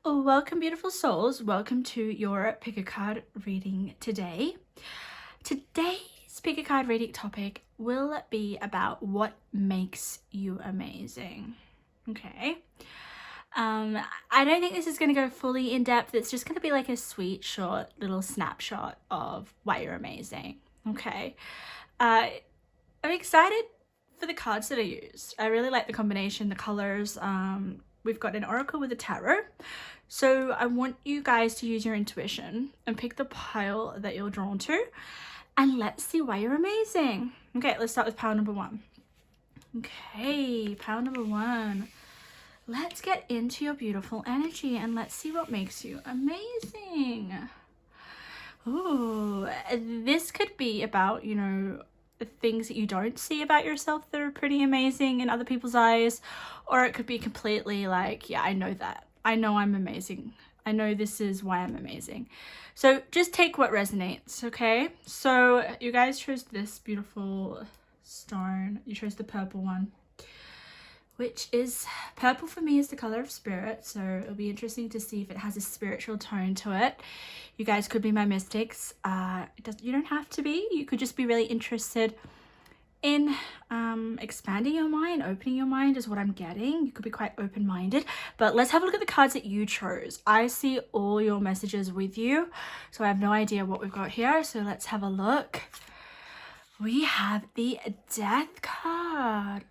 Welcome, beautiful souls. Welcome to your pick a card reading today. Today's pick a card reading topic will be about what makes you amazing. Okay. I don't think this is going to go fully in depth. It's just going to be like a sweet, short little snapshot of why you're amazing. Okay. I'm excited for the cards that I used. I really like the combination, the colors. We've got an oracle with a tarot. So I want you guys to use your intuition and pick the pile that you're drawn to, and let's see why you're amazing. Okay, let's start with pile number one. Okay, pile number one. Let's get into your beautiful energy and let's see what makes you amazing. Ooh, this could be about, things that you don't see about yourself that are pretty amazing in other people's eyes, or it could be completely like, yeah, I know that. I know I'm amazing. I know this is why I'm amazing. So just take what resonates, okay? So you guys chose this beautiful stone. You chose the purple one, which is purple for me is the color of spirit. So it'll be interesting to see if it has a spiritual tone to it. You guys could be my mystics. You don't have to be. You could just be really interested in expanding your mind, opening your mind is what I'm getting. You could be quite open-minded, but let's have a look at the cards that you chose. I see all your messages with you, so I have no idea what we've got here. So let's have a look. We have the Death card.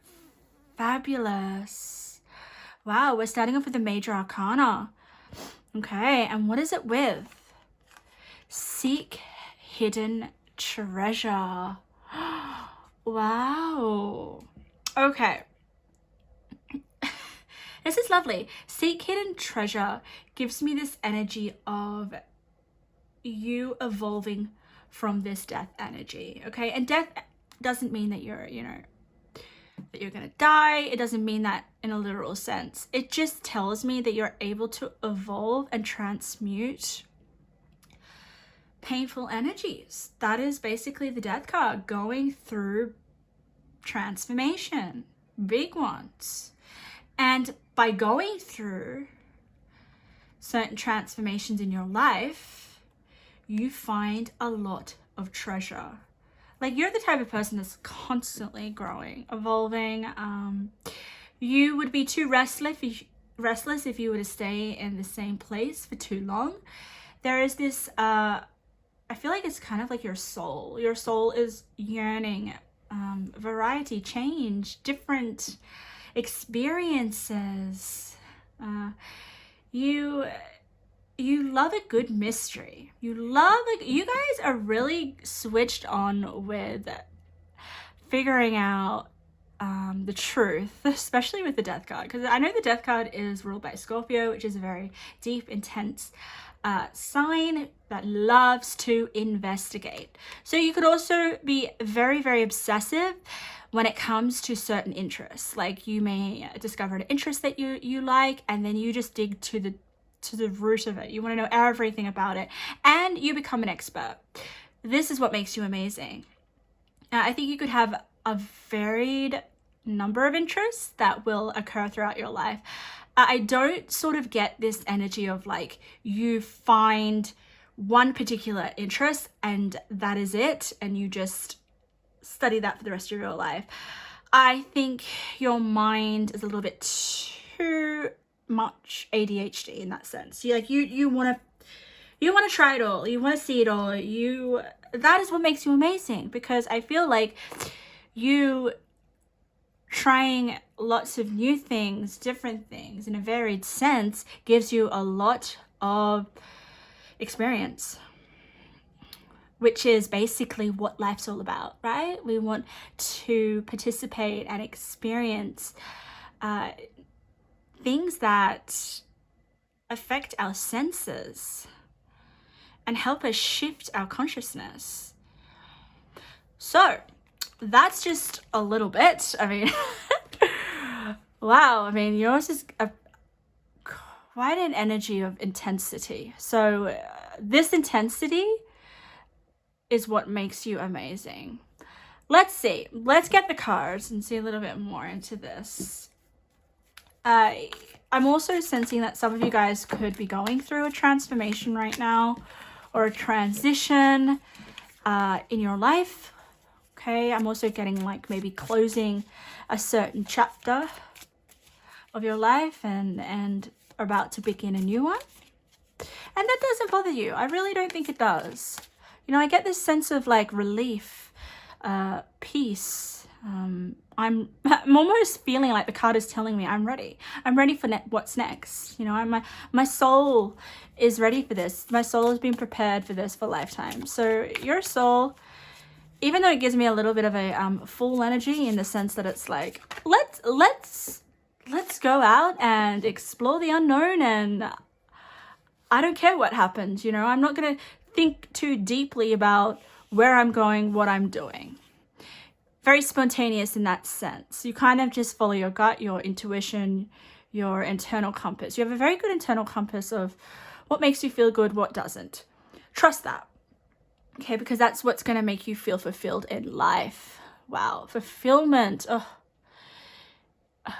Fabulous. Wow, we're starting off with the Major Arcana. Okay, and what is it with? Seek hidden treasure. Wow. Okay. This is lovely. Seek hidden treasure gives me this energy of you evolving from this death energy. Okay. And death doesn't mean that you're, that you're going to die. It doesn't mean that in a literal sense. It just tells me that you're able to evolve and transmute painful energies. That is basically the Death card, going through transformation, big ones. And by going through certain transformations in your life, you find a lot of treasure. Like, you're the type of person that's constantly growing, evolving. You would be too restless if you were to stay in the same place for too long. There is this I feel like it's kind of like your soul. Your soul is yearning variety, change, different experiences. You love a good mystery. You guys are really switched on with figuring out the truth, especially with the Death card, because I know the Death card is ruled by Scorpio, which is a very deep, intense sign that loves to investigate. So you could also be very, very obsessive when it comes to certain interests. Like, you may discover an interest that you like, and then you just dig to the root of it. You want to know everything about it, and you become an expert. This is what makes you amazing. I think you could have a varied number of interests that will occur throughout your life. I don't sort of get this energy of like you find one particular interest and that is it, and you just study that for the rest of your life. I think your mind is a little bit too much ADHD in that sense. You want to try it all. You want to see it all. That is what makes you amazing, because I feel like you trying lots of new things, different things in a varied sense gives you a lot of experience, which is basically what life's all about, right? We want to participate and experience things that affect our senses and help us shift our consciousness. So that's just a little bit. I mean, wow. I mean, yours is quite an energy of intensity. So this intensity is what makes you amazing. Let's see. Let's get the cards and see a little bit more into this. I'm also sensing that some of you guys could be going through a transformation right now, or a transition in your life. Okay, I'm also getting like maybe closing a certain chapter of your life and about to begin a new one. And that doesn't bother you. I really don't think it does. You know, I get this sense of like relief, peace. I'm almost feeling like the card is telling me I'm ready. I'm ready for what's next. You know, my soul is ready for this. My soul has been prepared for this for lifetime. So your soul, even though it gives me a little bit of a full energy in the sense that it's like, let's go out and explore the unknown, and I don't care what happens. You know, I'm not going to think too deeply about where I'm going, what I'm doing. Very spontaneous in that sense. You kind of just follow your gut, your intuition, your internal compass. You have a very good internal compass of what makes you feel good, what doesn't. Trust that. Okay, because that's what's going to make you feel fulfilled in life. Wow, fulfillment. Oh,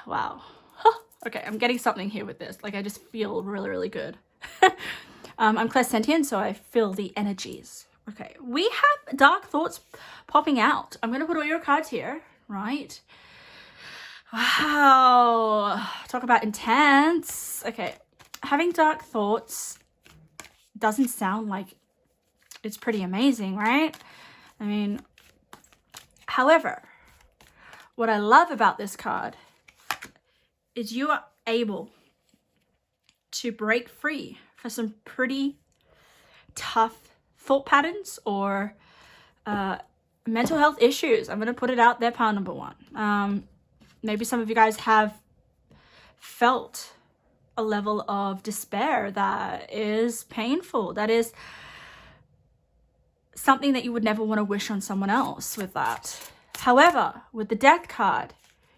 wow. Huh. Okay, I'm getting something here with this. Like, I just feel really, really good. I'm clairsentient, so I feel the energies. Okay, we have dark thoughts popping out. I'm going to put all your cards here, right? Wow. Talk about intense. Okay, having dark thoughts doesn't sound like it's pretty amazing, right? I mean, however, what I love about this card is you are able to break free for some pretty tough thought patterns or mental health issues. I'm going to put it out there, pile number one. Maybe some of you guys have felt a level of despair that is painful, that is something that you would never want to wish on someone else with that. However, with the Death card,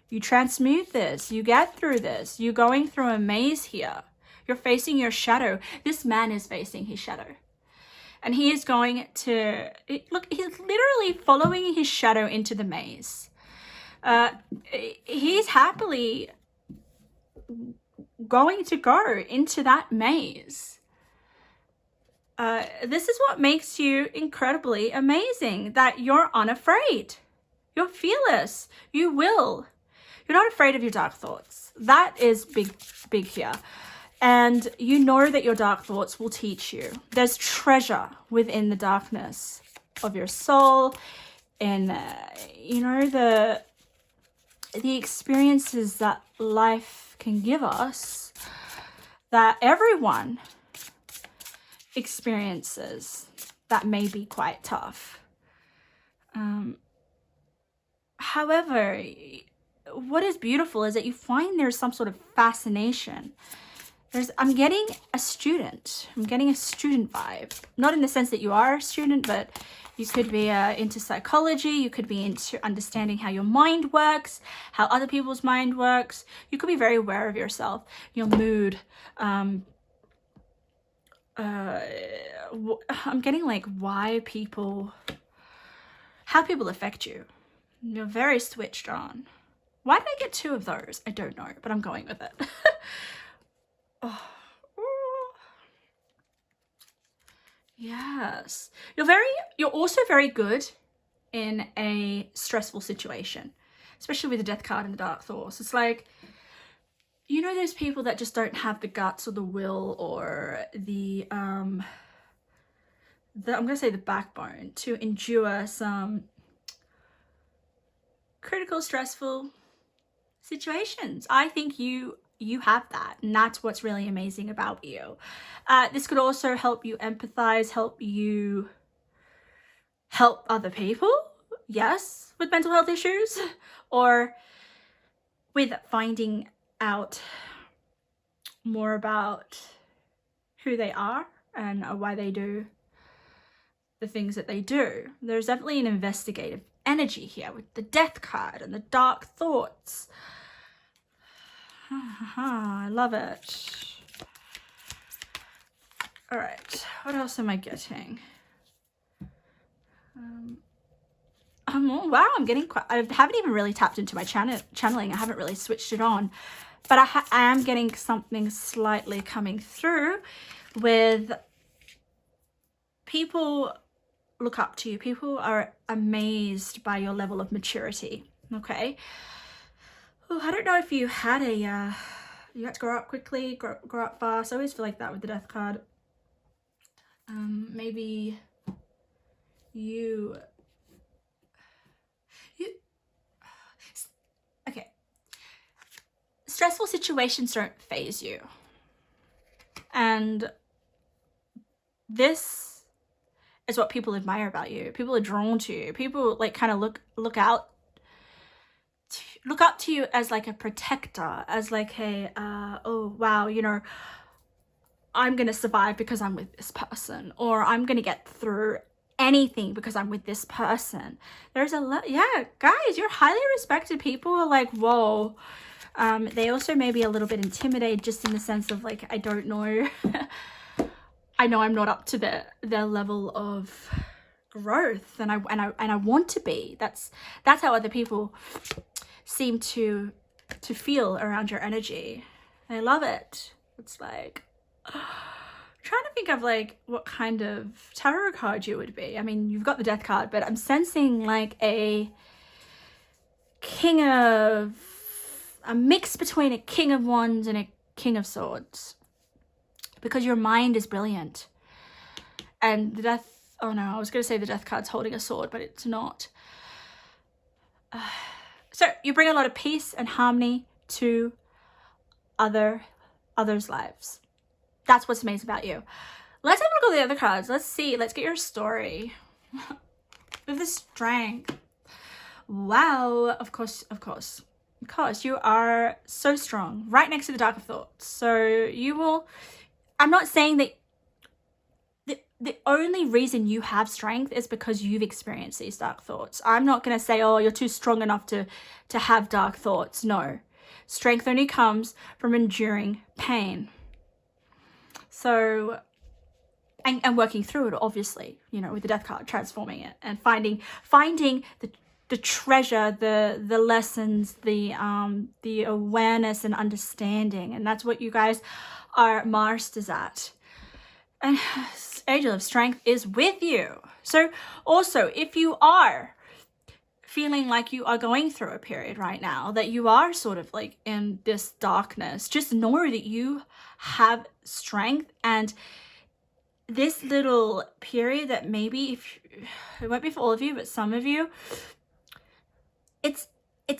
you transmute this, you get through this, you're going through a maze here. You're facing your shadow. This man is facing his shadow. And he is going to, look, he's literally following his shadow into the maze. He's happily going to go into that maze. This is what makes you incredibly amazing, that you're unafraid. You're fearless. You will. You're not afraid of your dark thoughts. That is big, big here. And you know that your dark thoughts will teach you. There's treasure within the darkness of your soul, and you know, the experiences that life can give us, that everyone experiences, that may be quite tough. However, what is beautiful is that you find there's some sort of fascination. I'm getting a student. I'm getting a student vibe. Not in the sense that you are a student, but you could be into psychology. You could be into understanding how your mind works, how other people's mind works. You could be very aware of yourself, your mood. I'm getting like how people affect you. You're very switched on. Why did I get two of those? I don't know, but I'm going with it. Oh. Yes. You're also very good in a stressful situation, especially with the Death card and the Dark Thoughts. It's like, you know, those people that just don't have the guts or the will or I'm going to say the backbone to endure some critical, stressful situations. I think you have that, and that's what's really amazing about you. This could also help you empathize, help you help other people, yes, with mental health issues, or with finding out more about who they are and why they do the things that they do. There's definitely an investigative energy here with the Death card and the Dark Thoughts. I love it. All right, what else am I getting? Oh, wow, I'm getting quite, I haven't even really tapped into my channeling. I haven't really switched it on. But I am getting something slightly coming through with people look up to you. People are amazed by your level of maturity. Okay. Oh, I don't know if you had a, you had to grow up quickly, grow up fast. I always feel like that with the death card. Maybe you, okay. Stressful situations don't faze you. And this is what people admire about you. People are drawn to you. People like kind of look up to you as like a protector, as like a oh wow, you know, I'm gonna survive because I'm with this person, or I'm gonna get through anything because I'm with this person. There's a lot, yeah, guys, you're highly respected. People are like, whoa. They also may be a little bit intimidated, just in the sense of like, I don't know. I know I'm not up to their level of growth, and I want to be. That's how other people seem to feel around your energy. I love it. It's like, trying to think of like what kind of tarot card you would be. I mean, you've got the death card, but I'm sensing like a mix between a king of wands and a king of swords, because your mind is brilliant. And the death, oh no, I was going to say the death card's holding a sword, but it's not. So you bring a lot of peace and harmony to others' lives. That's what's amazing about you. Let's have a look at the other cards. Let's see. Let's get your story. With the strength. Wow. Of course. You are so strong. Right next to the dark of thoughts. So you will... I'm not saying that the only reason you have strength is because you've experienced these dark thoughts. I'm not going to say, oh, you're too strong enough to have dark thoughts. No. Strength only comes from enduring pain. So, and working through it, obviously, you know, with the death card, transforming it and finding the treasure, the lessons, the awareness and understanding. And that's what you guys are masters at. And Angel of Strength is with you. So also, if you are feeling like you are going through a period right now, that you are sort of like in this darkness, just know that you have strength. And this little period that maybe, it won't be for all of you, but some of you, it's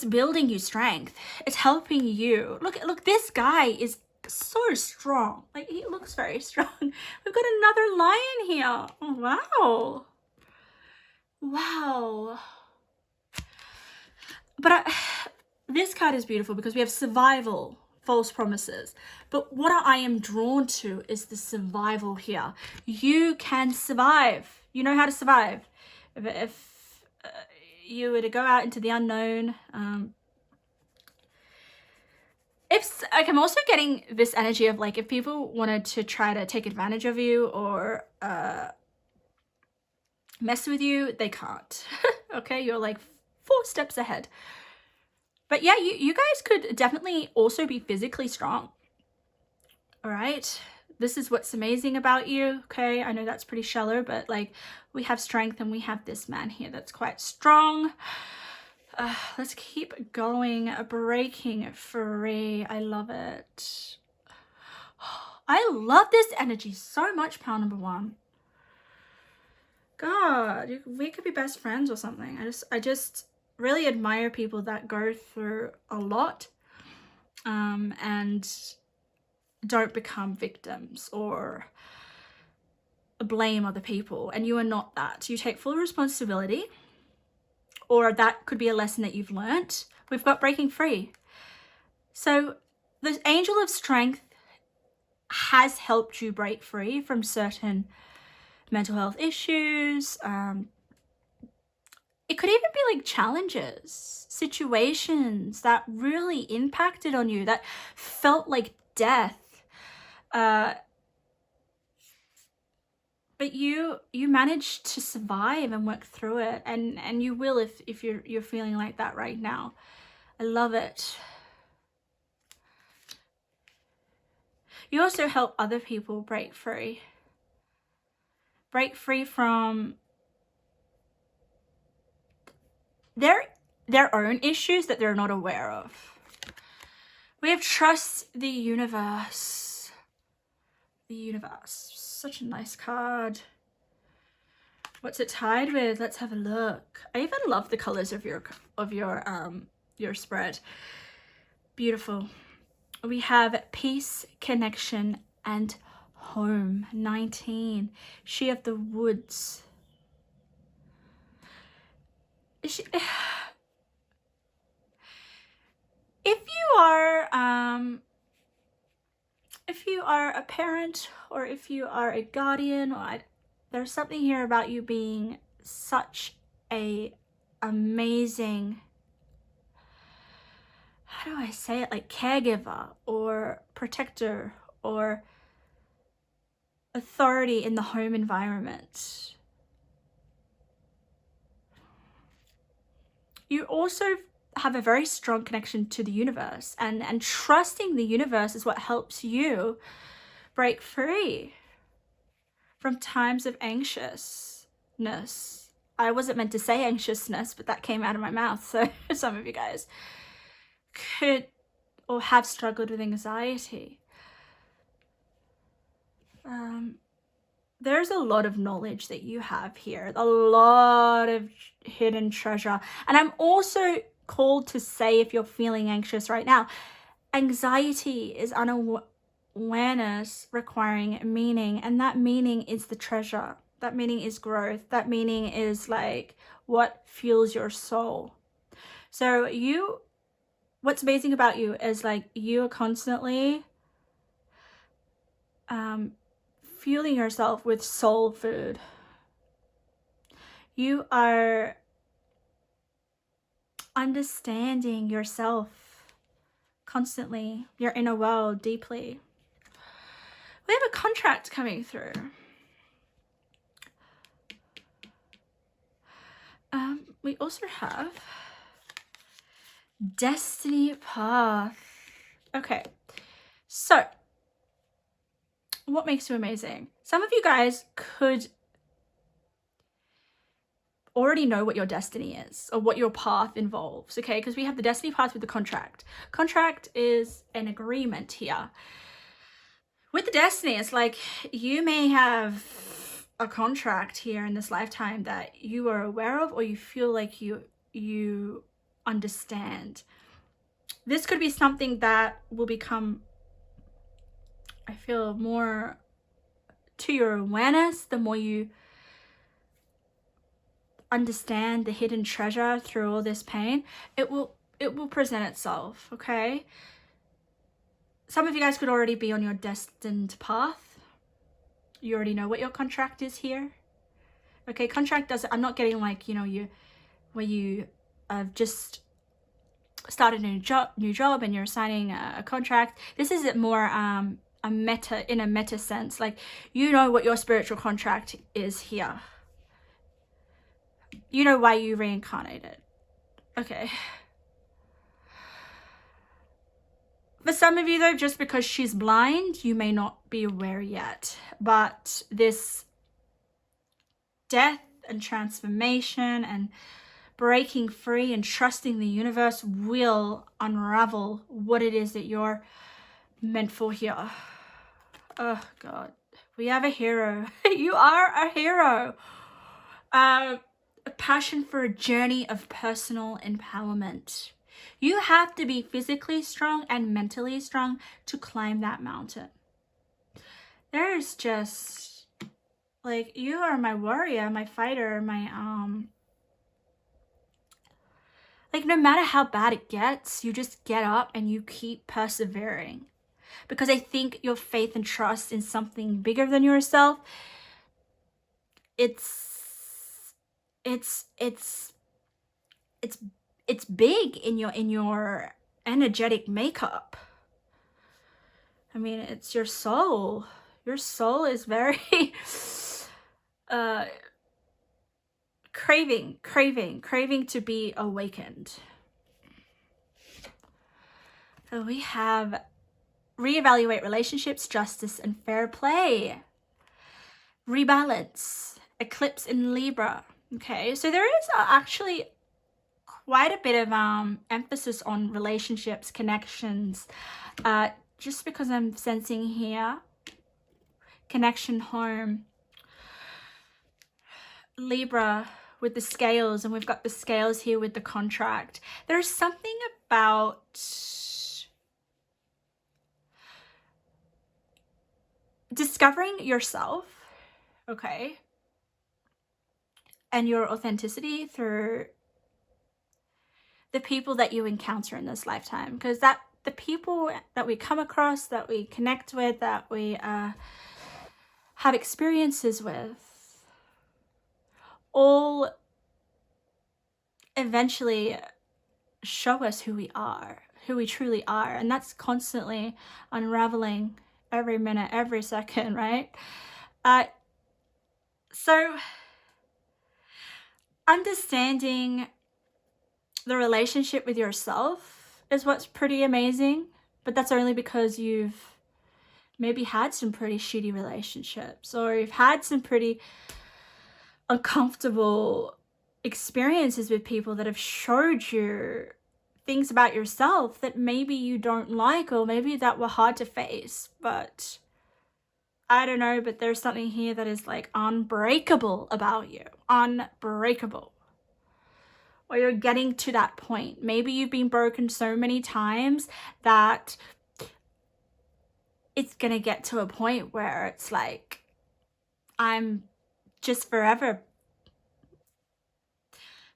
building you strength. It's helping you. Look, this guy is so strong. Like, he looks very strong. We've got another lion here. Oh, wow. But this card is beautiful because we have survival, false promises. But what I am drawn to is the survival here. You can survive. You know how to survive. If you were to go out into the unknown, like, I'm also getting this energy of like, if people wanted to try to take advantage of you or mess with you, they can't. Okay, you're like 4 steps ahead. But yeah, you guys could definitely also be physically strong. All right, this is what's amazing about you. Okay, I know that's pretty shallow, but like, we have strength and we have this man here that's quite strong. Let's keep going. Breaking free. I love it. I love this energy so much, pal number 1. God, we could be best friends or something. I just really admire people that go through a lot and don't become victims or blame other people. And you are not that. You take full responsibility. Or that could be a lesson that you've learnt. We've got breaking free. So the Angel of Strength has helped you break free from certain mental health issues. It could even be like challenges, situations that really impacted on you, that felt like death. But you managed to survive and work through it, and you will if you're feeling like that right now. I love it. You also help other people break free from their own issues that they're not aware of. We have trust the universe. The universe. Such a nice card. What's it tied with? Let's have a look. I even love the colors of your spread. Beautiful. We have peace, connection, and home. 19. She of the woods. If you are a parent, or if you are a guardian, or there's something here about you being such a amazing, how do I say it, like caregiver or protector or authority in the home environment. You also have a very strong connection to the universe, and trusting the universe is what helps you break free from times of anxiousness. I wasn't meant to say anxiousness, but that came out of my mouth. So some of you guys could or have struggled with anxiety. There's a lot of knowledge that you have here, a lot of hidden treasure. And I'm also called to say, if you're feeling anxious right now, anxiety is unawareness requiring meaning, and that meaning is the treasure. That meaning is growth. That meaning is like what fuels your soul. So what's amazing about you is like you are constantly fueling yourself with soul food. You are understanding yourself constantly, your inner world deeply. We have a contract coming through. We also have destiny path. Okay, so what makes you amazing? Some of you guys could already know what your destiny is or what your path involves, okay? Because we have the destiny path with the contract. Contract is an agreement here. With the destiny, it's like you may have a contract here in this lifetime that you are aware of, or you feel like you understand. This could be something that will become, I feel, more to your awareness the more you understand the hidden treasure through all this pain. It will present itself, okay? Some of you guys could already be on your destined path. You already know what your contract is here. Okay, contract doesn't, I'm not getting like, where you have just started a new job and you're signing a contract. This is more in a meta sense. Like, you know what your spiritual contract is here. You know why you reincarnated. Okay. For some of you though, just because she's blind, you may not be aware yet. But this death and transformation and breaking free and trusting the universe will unravel what it is that you're meant for here. Oh God, we have a hero. You are a hero. A passion for a journey of personal empowerment. You have to be physically strong and mentally strong to climb that mountain. There's just like, you are my warrior, my fighter, my like, no matter how bad it gets, you just get up and you keep persevering. Because I think your faith and trust in something bigger than yourself, it's big in your energetic makeup. I mean, it's your soul. Your soul is very craving to be awakened. So we have reevaluate relationships, justice, and fair play. Rebalance, eclipse in Libra. Okay, so there is actually quite a bit of emphasis on relationships, connections, just because I'm sensing here connection, home. Libra with the scales, and we've got the scales here with the contract. There's something about discovering yourself, okay, and your authenticity through the people that you encounter in this lifetime, because that the people that we come across, that we connect with, that we have experiences with, all eventually show us who we are, who we truly are, and that's constantly unraveling every minute, every second, right? So understanding the relationship with yourself is what's pretty amazing, but that's only because you've maybe had some pretty shitty relationships, or you've had some pretty uncomfortable experiences with people that have showed you things about yourself that maybe you don't like, or maybe that were hard to face. But I don't know, but there's something here that is like unbreakable about you, unbreakable. Or you're getting to that point. Maybe you've been broken so many times that it's gonna get to a point where it's like, I'm just forever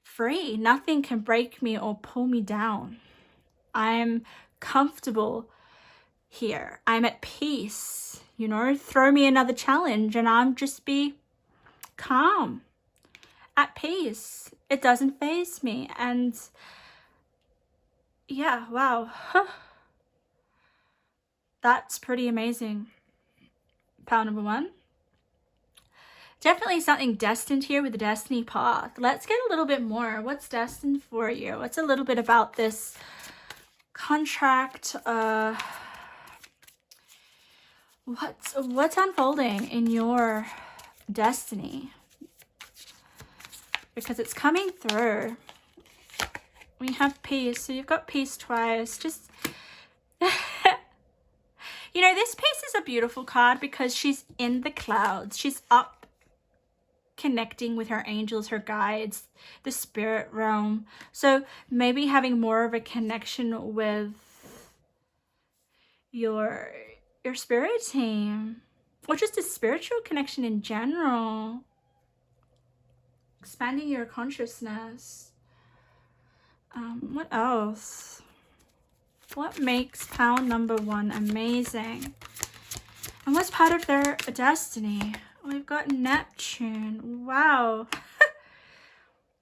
free. Nothing can break me or pull me down. I'm comfortable here. I'm at peace. You know, throw me another challenge and I'm just be calm, at peace. It doesn't faze me. And yeah, wow. That's pretty amazing. Pile number 1. Definitely something destined here with the destiny path. Let's get a little bit more. What's destined for you? What's a little bit about this contract? What's unfolding in your destiny? Because it's coming through. We have peace. So you've got peace twice. Just you know, this piece is a beautiful card because she's in the clouds. She's up connecting with her angels, her guides, the spirit realm. So maybe having more of a connection with your spirit team, or just a spiritual connection in general. Expanding your consciousness. What else? What makes pile number 1 amazing? And what's part of their destiny? We've got Neptune. Wow.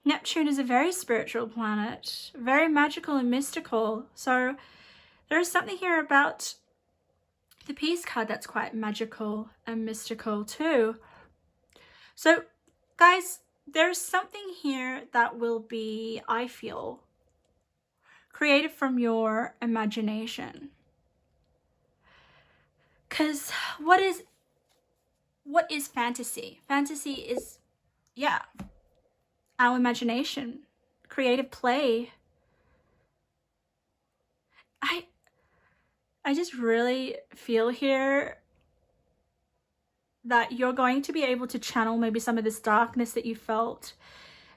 Neptune is a very spiritual planet, very magical and mystical. So there's something here about the peace card that's quite magical and mystical too. So guys, there's something here that will be, I feel, created from your imagination. Because what is fantasy? Fantasy is, yeah, our imagination, creative play. I just really feel here that you're going to be able to channel maybe some of this darkness that you felt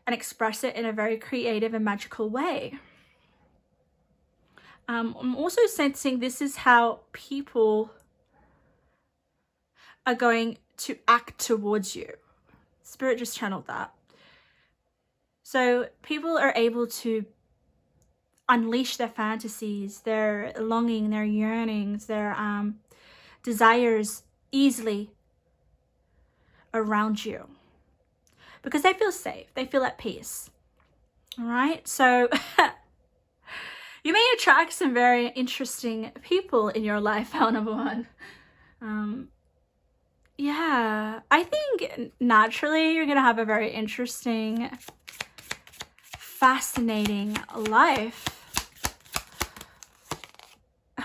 and express it in a very creative and magical way. I'm also sensing this is how people are going to act towards you. Spirit just channeled that. So people are able to unleash their fantasies, their longing, their yearnings, their desires easily around you because they feel safe, they feel at peace. All right, so you may attract some very interesting people in your life, pile number 1. Yeah, I think naturally you're gonna have a very interesting, fascinating life.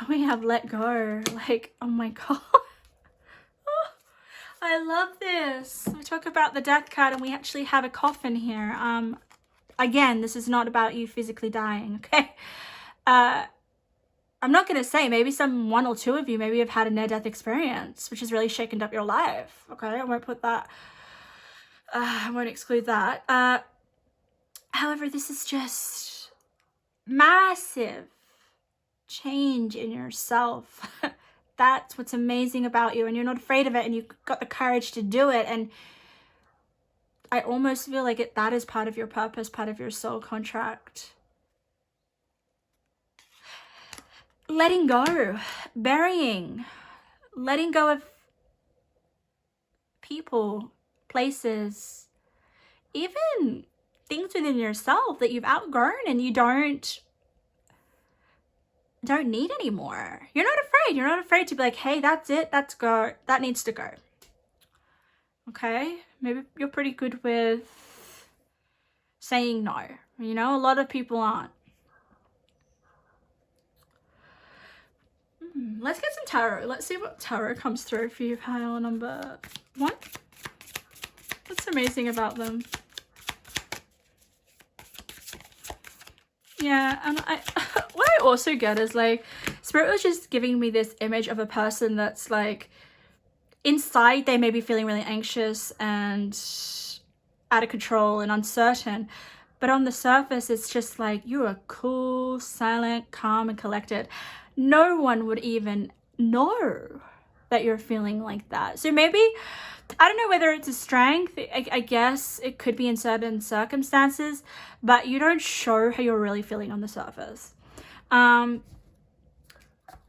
we have let go. Like, oh my God. I love this. We talk about the death card and we actually have a coffin here. Again, this is not about you physically dying, okay? I'm not going to say, maybe one or two of you maybe have had a near-death experience, which has really shaken up your life, okay? I won't put that, I won't exclude that. However, this is just massive change in yourself. That's what's amazing about you, and you're not afraid of it, and you've got the courage to do it. And I almost feel like that is part of your purpose, part of your soul contract. Letting go, burying, letting go of people, places, even things within yourself that you've outgrown and you don't need anymore. You're not afraid. You're not afraid to be like, hey, that's it. That's go. That needs to go. Okay. Maybe you're pretty good with saying no. You know, a lot of people aren't. Let's get some tarot. Let's see what tarot comes through for you, pile number 1. What's amazing about them? Yeah, and what I also get is like, Spirit was just giving me this image of a person that's like, inside they may be feeling really anxious and out of control and uncertain, but on the surface it's just like, you are cool, silent, calm, and collected. No one would even know that you're feeling like that. So maybe, I don't know whether it's a strength. I guess it could be in certain circumstances, but you don't show how you're really feeling on the surface.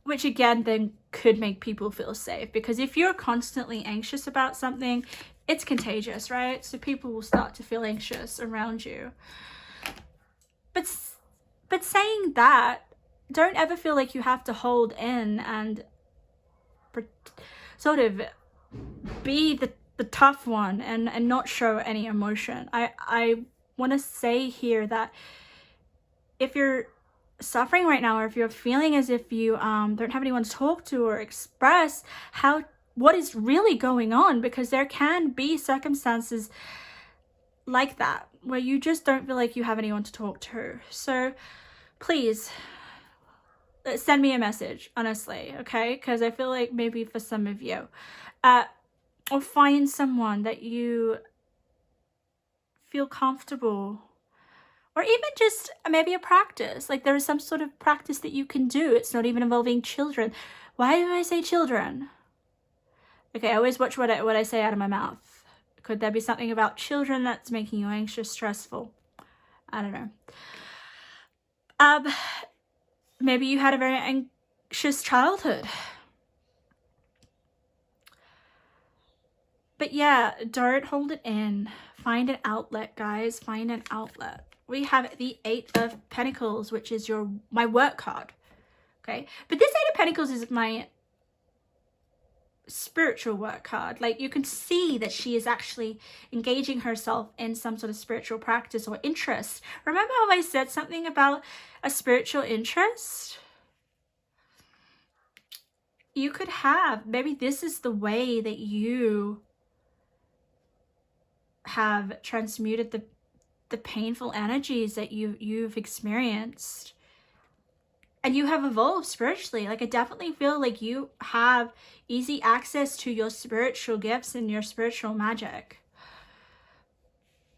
Which again then could make people feel safe, because if you're constantly anxious about something, it's contagious, right? So people will start to feel anxious around you. But saying that, don't ever feel like you have to hold in and sort of be the tough one and not show any emotion. I want to say here that if you're suffering right now, or if you're feeling as if you don't have anyone to talk to or express what is really going on, because there can be circumstances like that where you just don't feel like you have anyone to talk to. So please send me a message, honestly, okay? Because I feel like maybe for some of you, or find someone that you feel comfortable, or even just maybe a practice. Like there is some sort of practice that you can do. It's not even involving children. Why do I say children? Okay, I always watch what I say out of my mouth. Could there be something about children that's making you anxious, stressful? I don't know. Maybe you had a very anxious childhood. But yeah, don't hold it in. Find an outlet, guys. Find an outlet. We have the 8 of Pentacles, which is my work card. Okay, but this 8 of Pentacles is my spiritual work card. Like, you can see that she is actually engaging herself in some sort of spiritual practice or interest. Remember how I said something about a spiritual interest? You could have, maybe this is the way that you have transmuted the painful energies that you've experienced, and you have evolved spiritually. Like, I definitely feel like you have easy access to your spiritual gifts and your spiritual magic.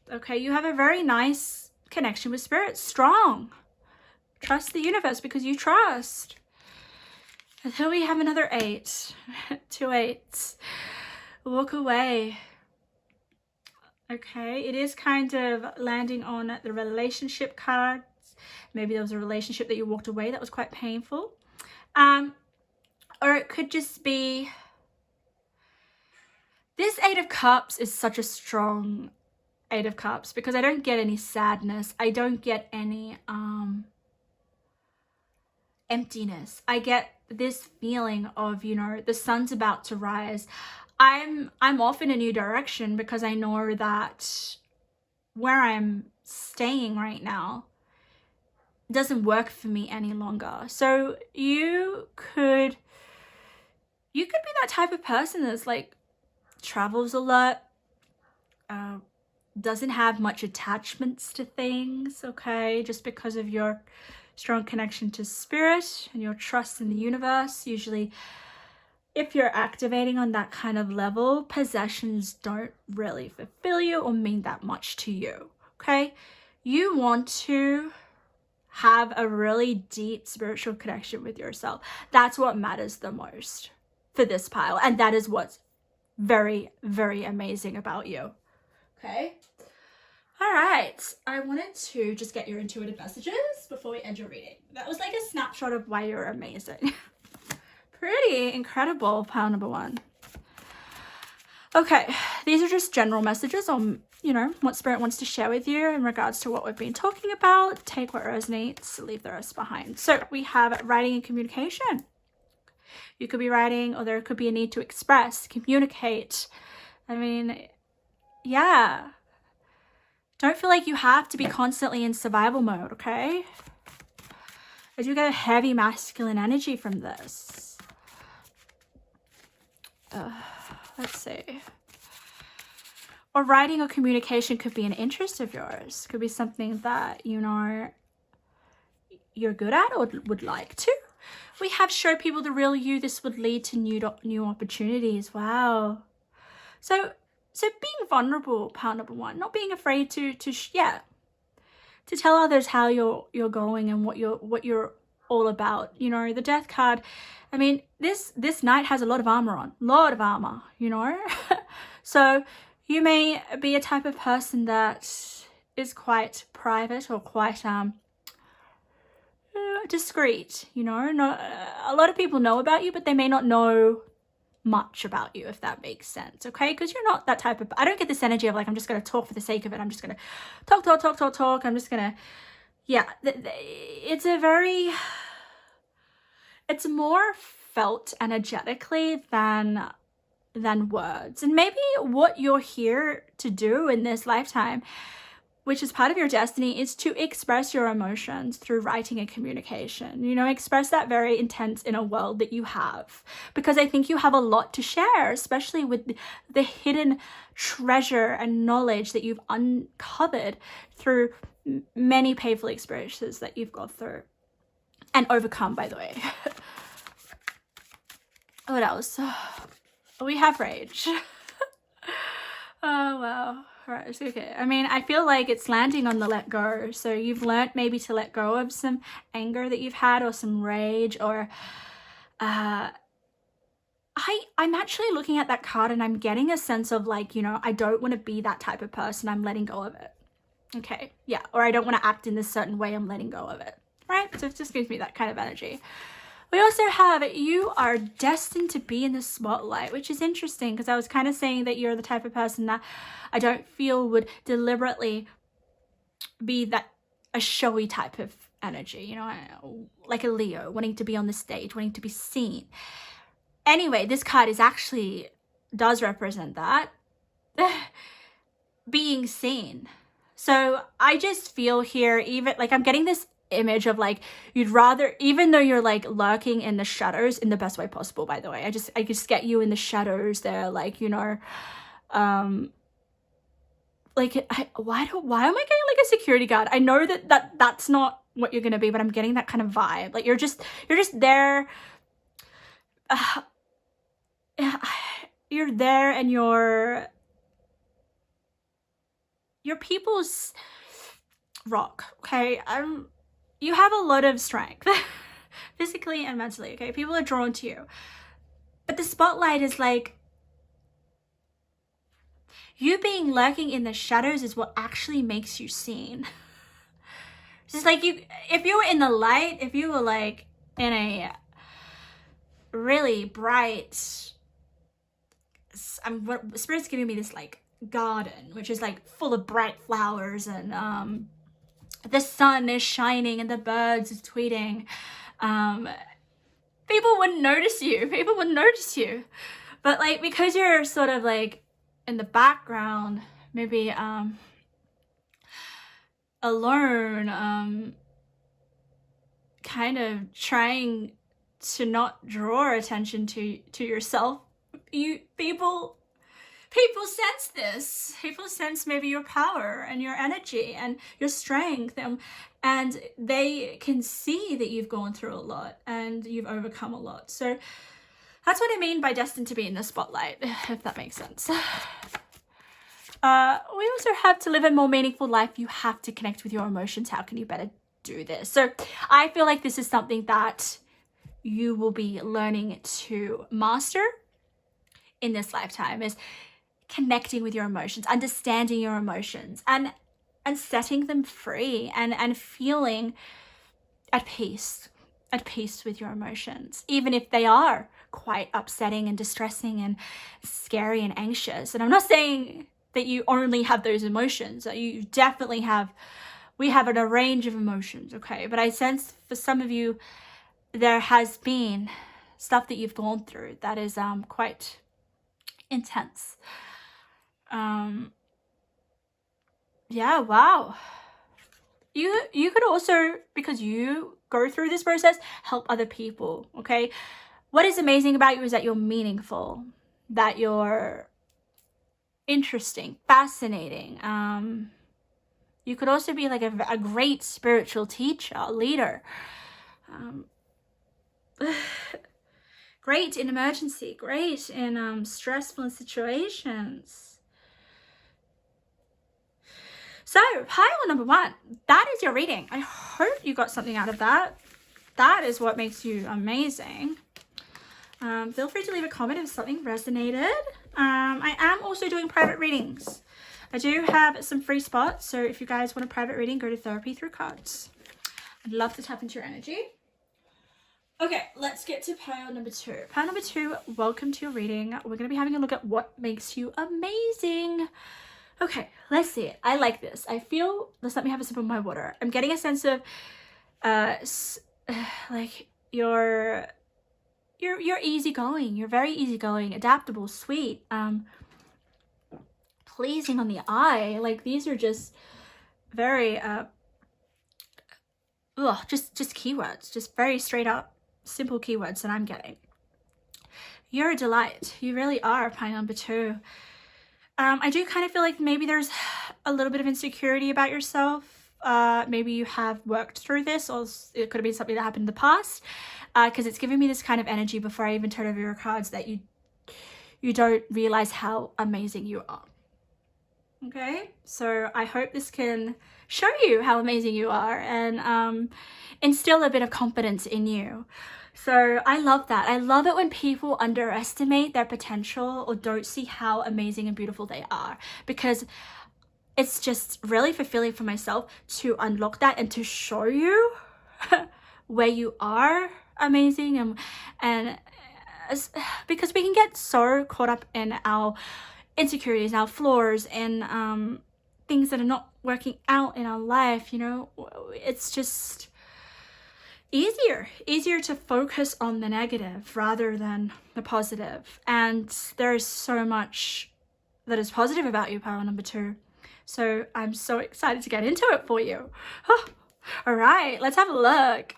Okay, you have a very nice connection with spirit. Strong. Trust the universe because you trust. And here we have another 8. 2 8s. Walk away. Okay, it is kind of landing on the relationship cards. Maybe there was a relationship that you walked away that was quite painful. Or it could just be, this 8 of Cups is such a strong 8 of Cups, because I don't get any sadness. I don't get any emptiness. I get this feeling of, you know, the sun's about to rise. I'm off in a new direction, because I know that where I'm staying right now doesn't work for me any longer. So you could be that type of person that's like travels a lot, doesn't have much attachments to things, okay, just because of your strong connection to spirit and your trust in the universe. Usually, if you're activating on that kind of level, possessions don't really fulfill you or mean that much to you, okay? You want to have a really deep spiritual connection with yourself. That's what matters the most for this pile, and that is what's very, very amazing about you, okay? All right, I wanted to just get your intuitive messages before we end your reading. That was like a snapshot of why you're amazing. Pretty incredible, pile number one. Okay, these are just general messages on, you know, what spirit wants to share with you in regards to what we've been talking about. Take what resonates, leave the rest behind. So we have writing and communication. You could be writing, or there could be a need to express, communicate. I mean, yeah. Don't feel like you have to be constantly in survival mode, okay? I do get a heavy masculine energy from this. Let's see. Or writing or communication could be an interest of yours. Could be something that, you know, you're good at or would like to. We have show people the real you. This would lead to new opportunities. Wow. So being vulnerable, pile number one, not being afraid to tell others how you're going and what you're all about. You know, the death card, I mean, this knight has a lot of armor on, you know. So you may be a type of person that is quite private or quite discreet, you know. Not a lot of people know about you, but they may not know much about you, if that makes sense, okay? Because you're not that type of, I don't get this energy of like, I'm just going to talk for the sake of it. I'm just going to talk. I'm just going to, yeah, it's more felt energetically than words. And maybe what you're here to do in this lifetime, which is part of your destiny, is to express your emotions through writing and communication. You know, express that very intense inner world that you have. Because I think you have a lot to share, especially with the hidden treasure and knowledge that you've uncovered through many painful experiences that you've gone through and overcome, by the way. What else? We have rage. Oh, wow. Right, it's okay. I mean, I feel like it's landing on the let go. So you've learned maybe to let go of some anger that you've had, or some rage, or I'm actually looking at that card and I'm getting a sense of like, you know, I don't want to be that type of person. I'm letting go of it. Okay, yeah. Or I don't want to act in this certain way. I'm letting go of it. Right? So it just gives me that kind of energy. We also have, you are destined to be in the spotlight, which is interesting because I was kind of saying that you're the type of person that I don't feel would deliberately be a showy type of energy, you know, like a Leo, wanting to be on the stage, wanting to be seen. Anyway, this card does represent that, being seen. So I just feel here, even like I'm getting this image of like, you'd rather, even though you're like lurking in the shadows, in the best way possible, by the way, I just get you in the shadows there, like, you know, like why am I getting like a security guard? I know that's not what you're gonna be, but I'm getting that kind of vibe. Like you're just there, you're there, and you're people's rock, okay? You have a lot of strength, physically and mentally, okay? People are drawn to you. But the spotlight is like, you being lurking in the shadows is what actually makes you seen. It's just like if you were in the light, if you were like in a really bright, Spirit's giving me this like garden, which is like full of bright flowers, and the sun is shining and the birds are tweeting. People wouldn't notice you. But like, because you're sort of like in the background, maybe alone, kind of trying to not draw attention to yourself. People sense this. People sense maybe your power and your energy and your strength, and they can see that you've gone through a lot and you've overcome a lot. So that's what I mean by destined to be in the spotlight, if that makes sense. We also have to live a more meaningful life. You have to connect with your emotions. How can you better do this? So I feel like this is something that you will be learning to master in this lifetime, is connecting with your emotions, understanding your emotions, and setting them free, and feeling at peace with your emotions, even if they are quite upsetting and distressing and scary and anxious. And I'm not saying that you only have those emotions. You definitely have, we have a range of emotions, okay? But I sense for some of you, there has been stuff that you've gone through that is quite intense. Yeah, wow. You could also, because you go through this process, help other people, okay? What is amazing about you is that you're meaningful, that you're interesting, fascinating. You could also be like a great spiritual teacher, leader. Great in emergency, great in stressful situations. So, pile number 1, that is your reading. I hope you got something out of that. That is what makes you amazing. Feel free to leave a comment if something resonated. I am also doing private readings. I do have some free spots, so if you guys want a private reading, go to Therapy Through Cards. I'd love to tap into your energy. Okay, let's get to pile number 2. Pile number 2, welcome to your reading. We're going to be having a look at what makes you amazing. Okay, let's see it. I like this. I feel, let's let me have a sip of my water. I'm getting a sense of like you're easygoing. You're very easygoing, adaptable, sweet, pleasing on the eye. Like these are just very just keywords, just very straight up simple keywords that I'm getting. You're a delight. You really are, pile number 2. I do kind of feel like maybe there's a little bit of insecurity about yourself. Maybe you have worked through this, or it could have been something that happened in the past, because it's giving me this kind of energy before I even turn over your cards that you don't realize how amazing you are. Okay, so I hope this can show you how amazing you are and instill a bit of confidence in you. So I love that. I love it when people underestimate their potential or don't see how amazing and beautiful they are, because it's just really fulfilling for myself to unlock that and to show you where you are amazing, and because we can get so caught up in our insecurities, our flaws, and things that are not working out in our life. You know, it's just easier to focus on the negative rather than the positive. And there is so much that is positive about you, pile number 2. So I'm so excited to get into it for you. All right, let's have a look.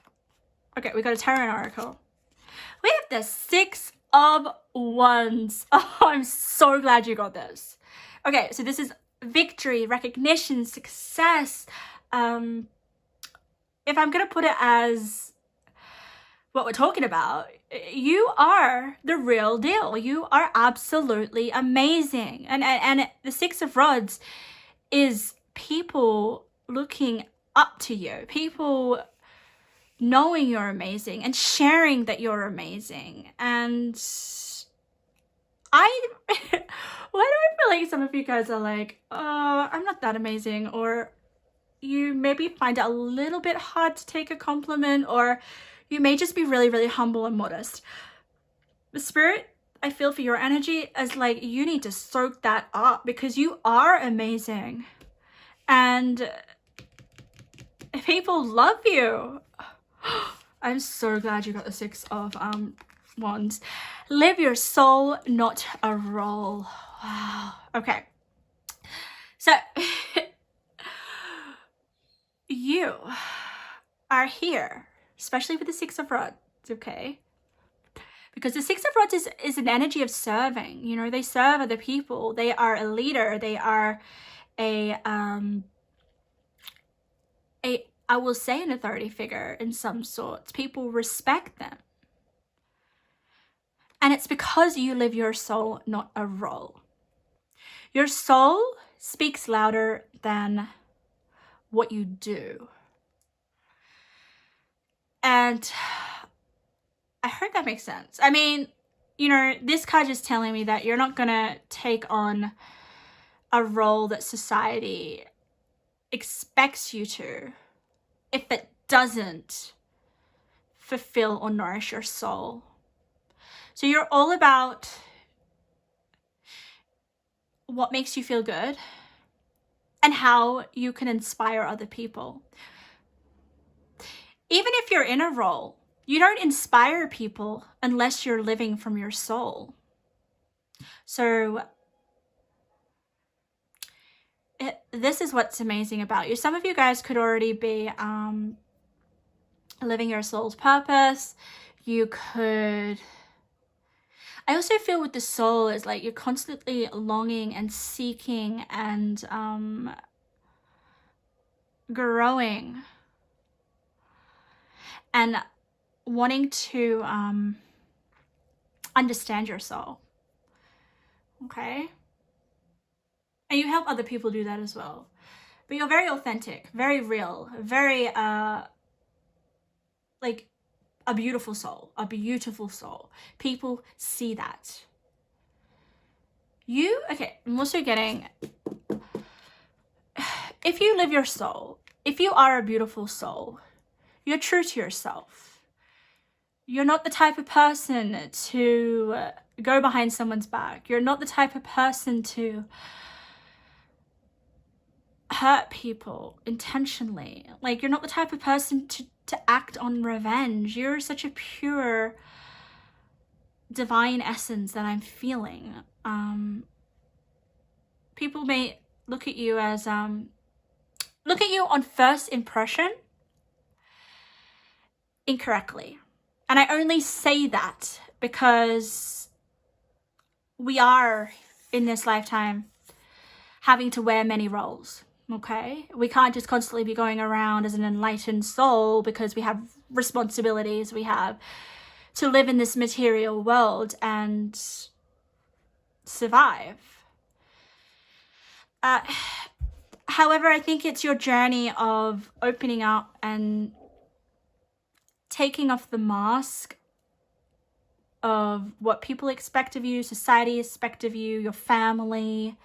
Okay, we got a tarot oracle. We have the 6 of Wands. Oh, I'm so glad you got this. Okay, so this is victory, recognition, success. If I'm gonna put it as what we're talking about, you are the real deal. You are absolutely amazing. And the 6 of Rods is people looking up to you, people knowing you're amazing and sharing that you're amazing. And why do I feel like some of you guys are like, oh, I'm not that amazing, or you maybe find it a little bit hard to take a compliment, or you may just be really, really humble and modest. The Spirit, I feel for your energy is like, you need to soak that up, because you are amazing and people love you. I'm so glad you got the 6 of Wands. Live your soul, not a role. Wow. Okay. So you are here especially with the Six of Rods, okay? Because the Six of Rods is an energy of serving. You know, they serve other people. They are a leader. They are I will say an authority figure in some sorts. People respect them. And it's because you live your soul, not a role. Your soul speaks louder than what you do. And I hope that makes sense. I mean, you know, this card is telling me that you're not going to take on a role that society expects you to if it doesn't fulfill or nourish your soul. So you're all about what makes you feel good and how you can inspire other people. Even if you're in a role, you don't inspire people unless you're living from your soul. So this is what's amazing about you. Some of you guys could already be living your soul's purpose. You could... I also feel with the soul is like you're constantly longing and seeking and growing and wanting to understand your soul. Okay? And you help other people do that as well. But you're very authentic, very real, very like a beautiful soul, a beautiful soul. People see that. Okay, I'm also getting, if you live your soul, if you are a beautiful soul, you're true to yourself. You're not the type of person to go behind someone's back. You're not the type of person to hurt people intentionally. Like, you're not the type of person to act on revenge. You're such a pure divine essence that I'm feeling. People may look at you as look at you on first impression incorrectly. And I only say that because we are in this lifetime having to wear many roles. Okay, we can't just constantly be going around as an enlightened soul because we have responsibilities. We have to live in this material world and survive. However, I think it's your journey of opening up and taking off the mask of what people expect of you, society expects of you, your family,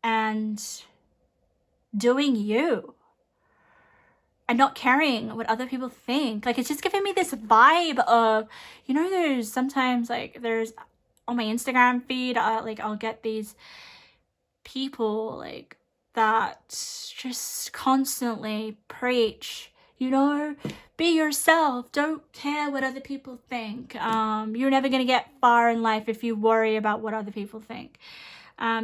and doing you and not caring what other people think. Like, it's just giving me this vibe of, you know, there's sometimes like there's on my Instagram feed, like I'll get these people like that just constantly preach, you know, be yourself, don't care what other people think. You're never going to get far in life if you worry about what other people think.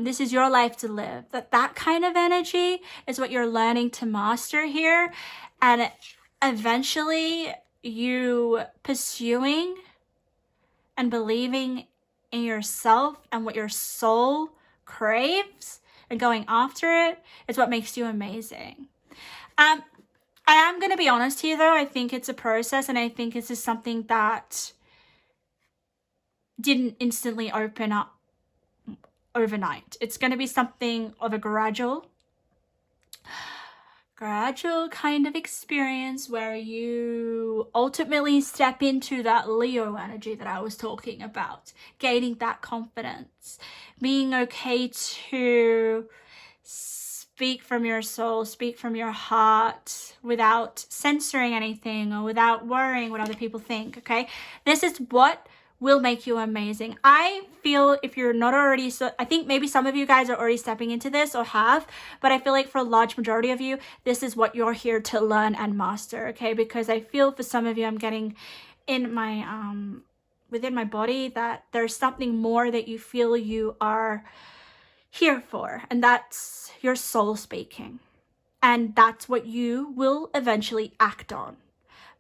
This is your life to live. That kind of energy is what you're learning to master here. And eventually you pursuing and believing in yourself and what your soul craves and going after it is what makes you amazing. I am going to be honest here though. I think it's a process, and I think this is something that didn't instantly open up overnight. It's going to be something of a gradual kind of experience where you ultimately step into that Leo energy that I was talking about, gaining that confidence, being okay to speak from your soul, speak from your heart without censoring anything or without worrying what other people think. Okay, this is what will make you amazing. I feel if you're not already, so I think maybe some of you guys are already stepping into this or have, but I feel like for a large majority of you, this is what you're here to learn and master, okay? Because I feel for some of you, I'm getting in my, within my body that there's something more that you feel you are here for, and that's your soul speaking. And that's what you will eventually act on.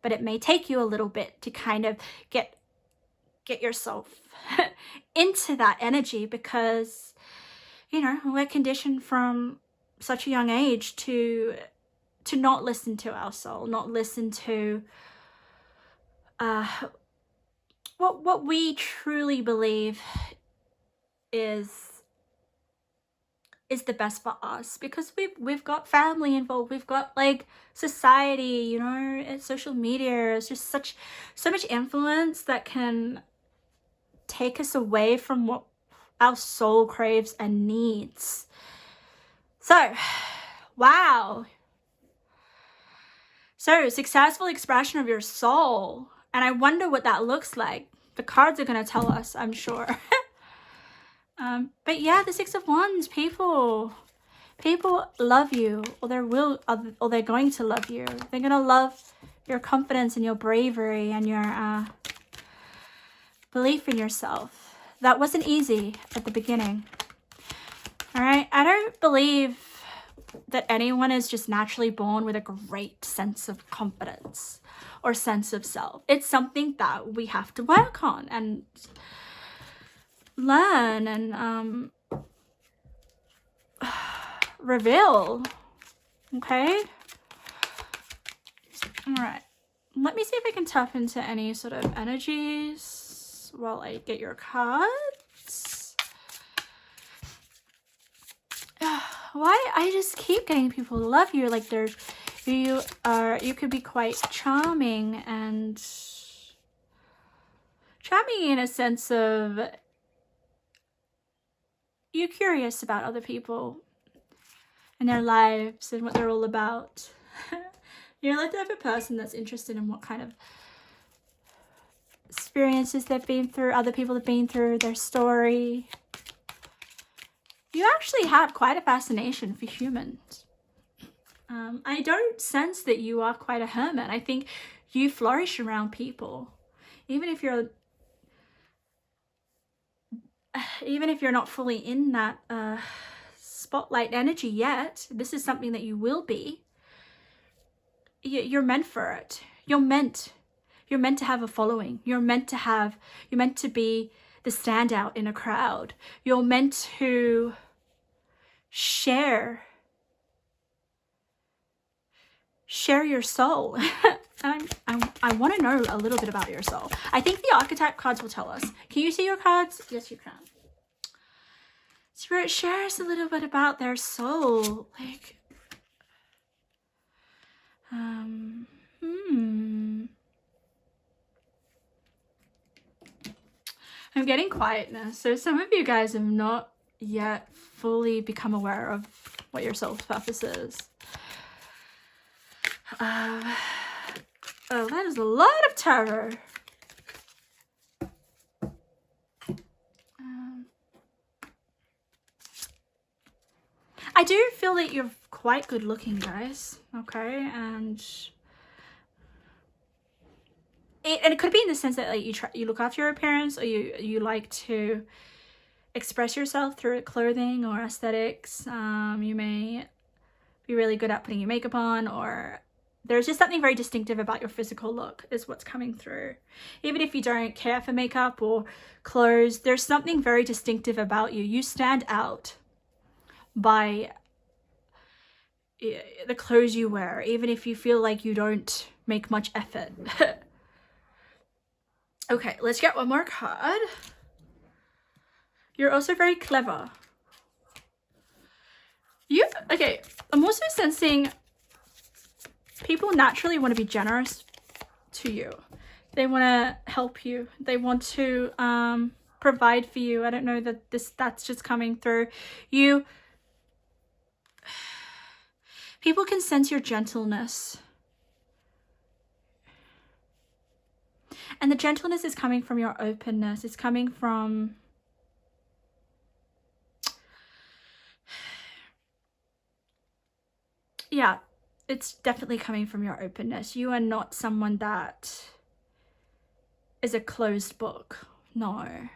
but it may take you a little bit to kind of get yourself into that energy, because, you know, we're conditioned from such a young age to not listen to our soul, not listen to what we truly believe is the best for us, because we've got family involved, we've got like society, you know, and social media. It's just so much influence that can take us away from what our soul craves and needs. So, wow. So, successful expression of your soul. And I wonder what that looks like. The cards are going to tell us, I'm sure. But yeah, the Six of Wands, people love you, or they're going to love you. They're going to love your confidence and your bravery and your belief in yourself. That wasn't easy at the beginning. All right, I don't believe that anyone is just naturally born with a great sense of confidence or sense of self. It's something that we have to work on and learn and reveal. Okay? All right. Let me see if I can tap into any sort of energies while I get your cards. Why I just keep getting people to love you. Like you could be quite charming in a sense of you're curious about other people and their lives and what they're all about. You're like the type of person that's interested in what kind of experiences they've been through, other people have been through, their story. You actually have quite a fascination for humans. I don't sense that you are quite a hermit. I think you flourish around people. Even if you're not fully in that spotlight energy yet, this is something that you will be. You're meant for it. You're meant to have a following. You're meant to be the standout in a crowd. You're meant to share your soul. I want to know a little bit about your soul. I think the archetype cards will tell us. Can you see your cards? Yes, you can. Spirit, share us a little bit about their soul. Like, I'm getting quietness. So some of you guys have not yet fully become aware of what your soul's purpose is. Oh, that is a lot of terror. I do feel that you're quite good looking, guys. Okay, and it could be in the sense that like you look after your appearance, or you like to express yourself through clothing or aesthetics. You may be really good at putting your makeup on, or there's just something very distinctive about your physical look is what's coming through. Even if you don't care for makeup or clothes, there's something very distinctive about you. You stand out by the clothes you wear, even if you feel like you don't make much effort. Okay, let's get one more card. You're also very clever. Okay, I'm also sensing people naturally want to be generous to you. They want to help you. They want to provide for you. I don't know that that's just coming through. People can sense your gentleness. And the gentleness is coming from your openness. It's coming from yeah, it's definitely coming from your openness. You are not someone that is a closed book. No.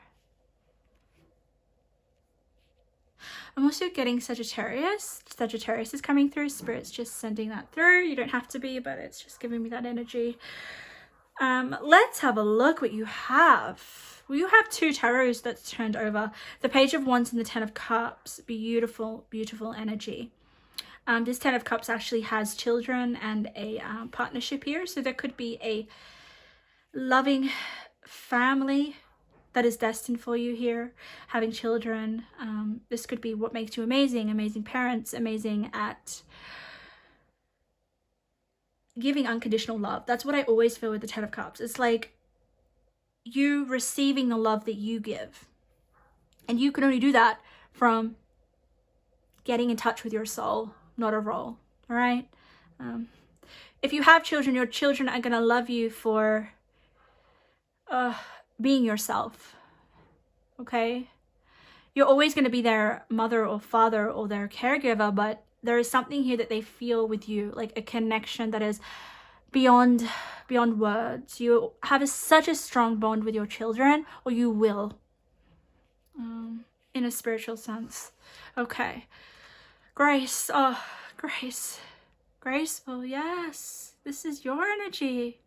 I'm also getting Sagittarius. Sagittarius is coming through. Spirit's just sending that through. You don't have to be, but it's just giving me that energy. Let's have a look what you have. Well, you have 2 tarots that's turned over. The Page of Wands and the 10 of Cups. Beautiful, beautiful energy. This 10 of Cups actually has children and a partnership here. So there could be a loving family that is destined for you here, having children. This could be what makes you amazing, amazing parents, amazing at giving unconditional love. That's what I always feel with the 10 of Cups. It's like you receiving the love that you give. And you can only do that from getting in touch with your soul, not a role. All right? If you have children, your children are going to love you for being yourself. Okay? You're always going to be their mother or father or their caregiver, but there is something here that they feel with you, like a connection that is beyond words. You have such a strong bond with your children, or you will, in a spiritual sense. Okay. Grace. Oh, Grace. Graceful, yes. This is your energy.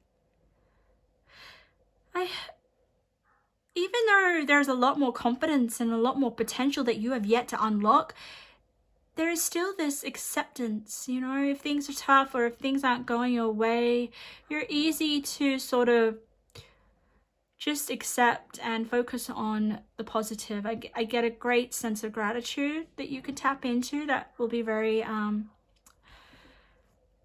Even though there's a lot more confidence and a lot more potential that you have yet to unlock, there is still this acceptance, you know, if things are tough or if things aren't going your way, you're easy to sort of just accept and focus on the positive. I get a great sense of gratitude that you can tap into that will be very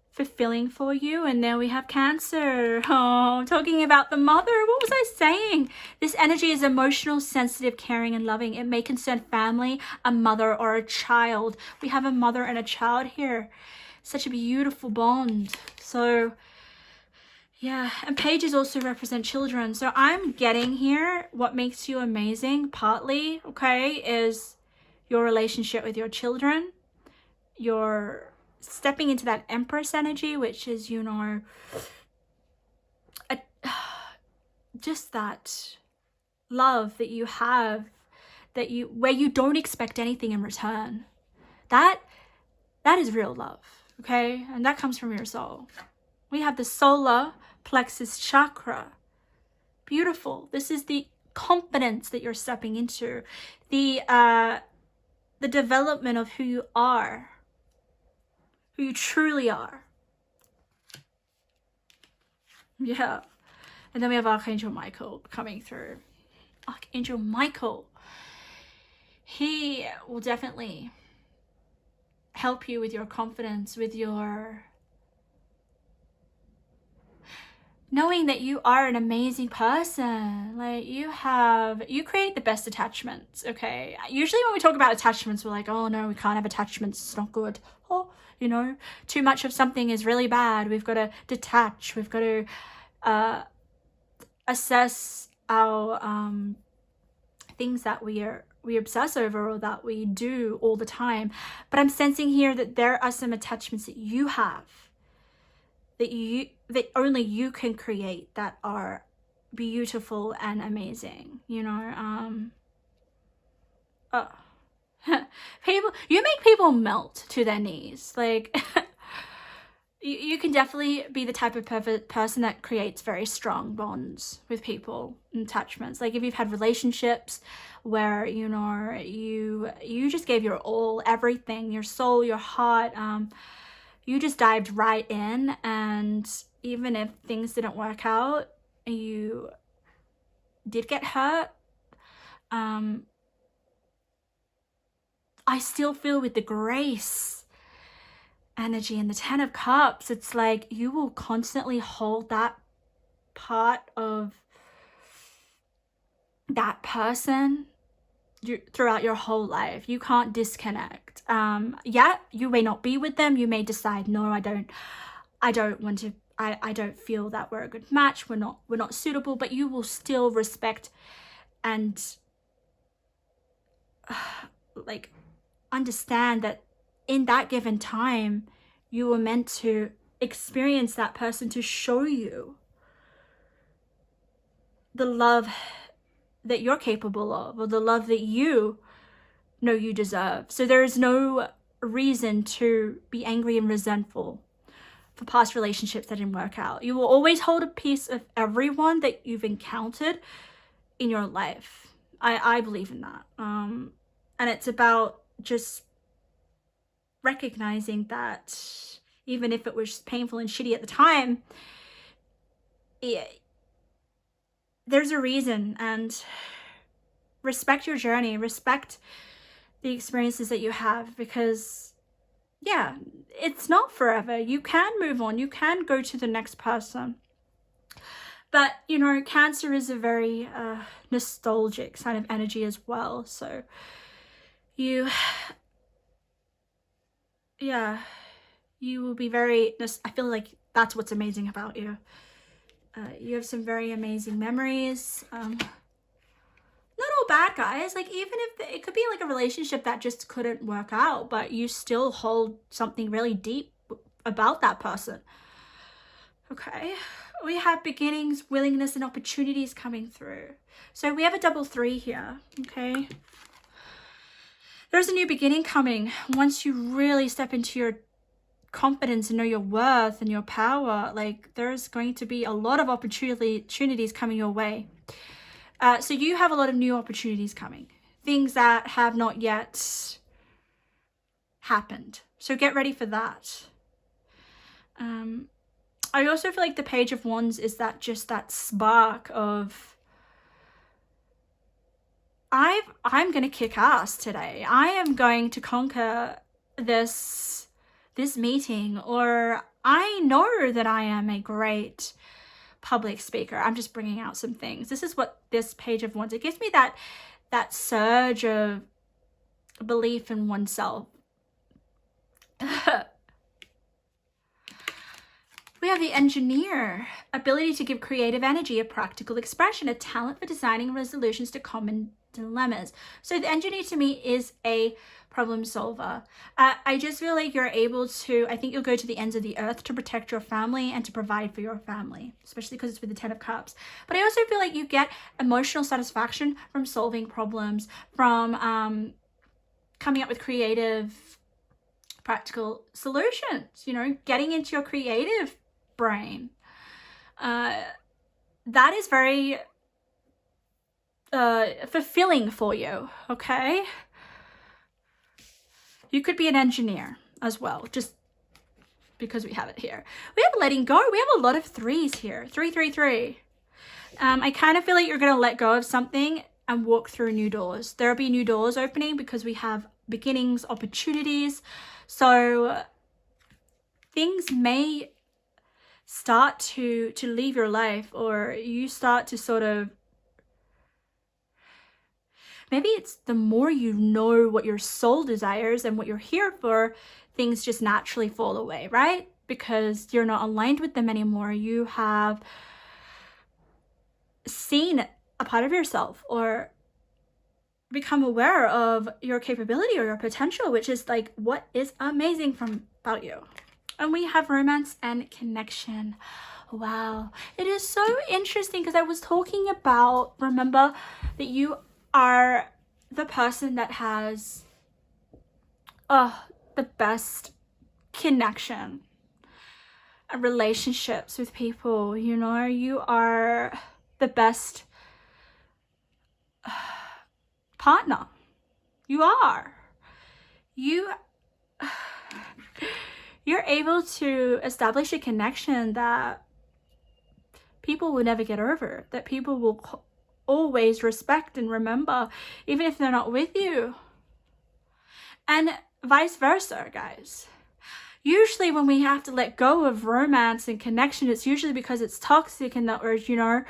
fulfilling for you. And then we have Cancer. Oh, talking about the mother. What was I saying? This energy is emotional, sensitive, caring, and loving. It may concern family, a mother, or a child. We have a mother and a child here. Such a beautiful bond. So yeah, and pages also represent children. So I'm getting here what makes you amazing, partly, okay, is your relationship with your children, your stepping into that Empress energy, which is, you know, just that love that you have, where you don't expect anything in return. That is real love, okay? And that comes from your soul. We have the solar plexus chakra. Beautiful. This is the confidence that you're stepping into, the development of who you are, who you truly are. Yeah. And then we have Archangel Michael coming through. Archangel Michael. He will definitely help you with your confidence, with your knowing that you are an amazing person. Like you create the best attachments, okay? Usually when we talk about attachments, we're like, oh no, we can't have attachments, it's not good. Oh, you know, too much of something is really bad. We've got to detach. We've got to assess our things that we obsess over or that we do all the time. But I'm sensing here that there are some attachments that you have that only you can create that are beautiful and amazing, you know. People, you make people melt to their knees. Like you can definitely be the type of person that creates very strong bonds with people and attachments. Like if you've had relationships where, you know, you just gave your all, everything, your soul, your heart, you just dived right in, and even if things didn't work out, you did get hurt, I still feel with the grace energy and the 10 of Cups, it's like you will constantly hold that part of that person throughout your whole life. You can't disconnect. Yeah, you may not be with them. You may decide, no, I don't want to, I don't feel that we're a good match. We're not suitable, but you will still respect and like understand that in that given time, you were meant to experience that person to show you the love that you're capable of, or the love that you know you deserve. So there is no reason to be angry and resentful for past relationships that didn't work out. You will always hold a piece of everyone that you've encountered in your life. I believe in that. And it's about just recognizing that even if it was painful and shitty at the time, there's a reason, and respect your journey, respect the experiences that you have, because yeah, it's not forever. You can move on, you can go to the next person. But you know, Cancer is a very nostalgic kind of energy as well. So you, yeah, you will be very, I feel like that's what's amazing about you. You have some very amazing memories. Not all bad, guys. Like, even if it could be like a relationship that just couldn't work out, but you still hold something really deep about that person. Okay, we have beginnings, willingness, and opportunities coming through. So we have a double 3 here. Okay, there's a new beginning coming once you really step into your confidence and know your worth and your power. Like, there's going to be a lot of opportunities coming your way. So you have a lot of new opportunities coming, things that have not yet happened. So get ready for that. I also feel like the Page of Wands is that spark of, I'm going to kick ass today. I am going to conquer this meeting, or I know that I am a great public speaker. I'm just bringing out some things. This is what this Page of Wands, it gives me that surge of belief in oneself. We have the Engineer, ability to give creative energy a practical expression, a talent for designing resolutions to common dilemmas. So the Engineer to me is a problem solver. I just feel like you're able to, I think you'll go to the ends of the earth to protect your family and to provide for your family, especially because it's with the 10 of Cups. But I also feel like you get emotional satisfaction from solving problems, from coming up with creative, practical solutions, you know, getting into your creative brain. That is very fulfilling for you. Okay, you could be an engineer as well, just because we have it here. We have letting go. We have a lot of 3s here. 3, 3, 3. I kind of feel like you're going to let go of something and walk through new doors. There'll be new doors opening because we have beginnings, opportunities. So things may start to leave your life, or you start to sort of, maybe it's the more you know what your soul desires and what you're here for, things just naturally fall away, right? Because you're not aligned with them anymore. You have seen a part of yourself or become aware of your capability or your potential, which is like what is amazing about you. And we have romance and connection. Wow, it is so interesting because I was talking about, remember that you are the person that has the best connection and relationships with people. You know, you are the best partner. You are. You're able to establish a connection that people will never get over, that people will always respect and remember, even if they're not with you. And vice versa, guys. Usually when we have to let go of romance and connection, it's usually because it's toxic and that we're, you know,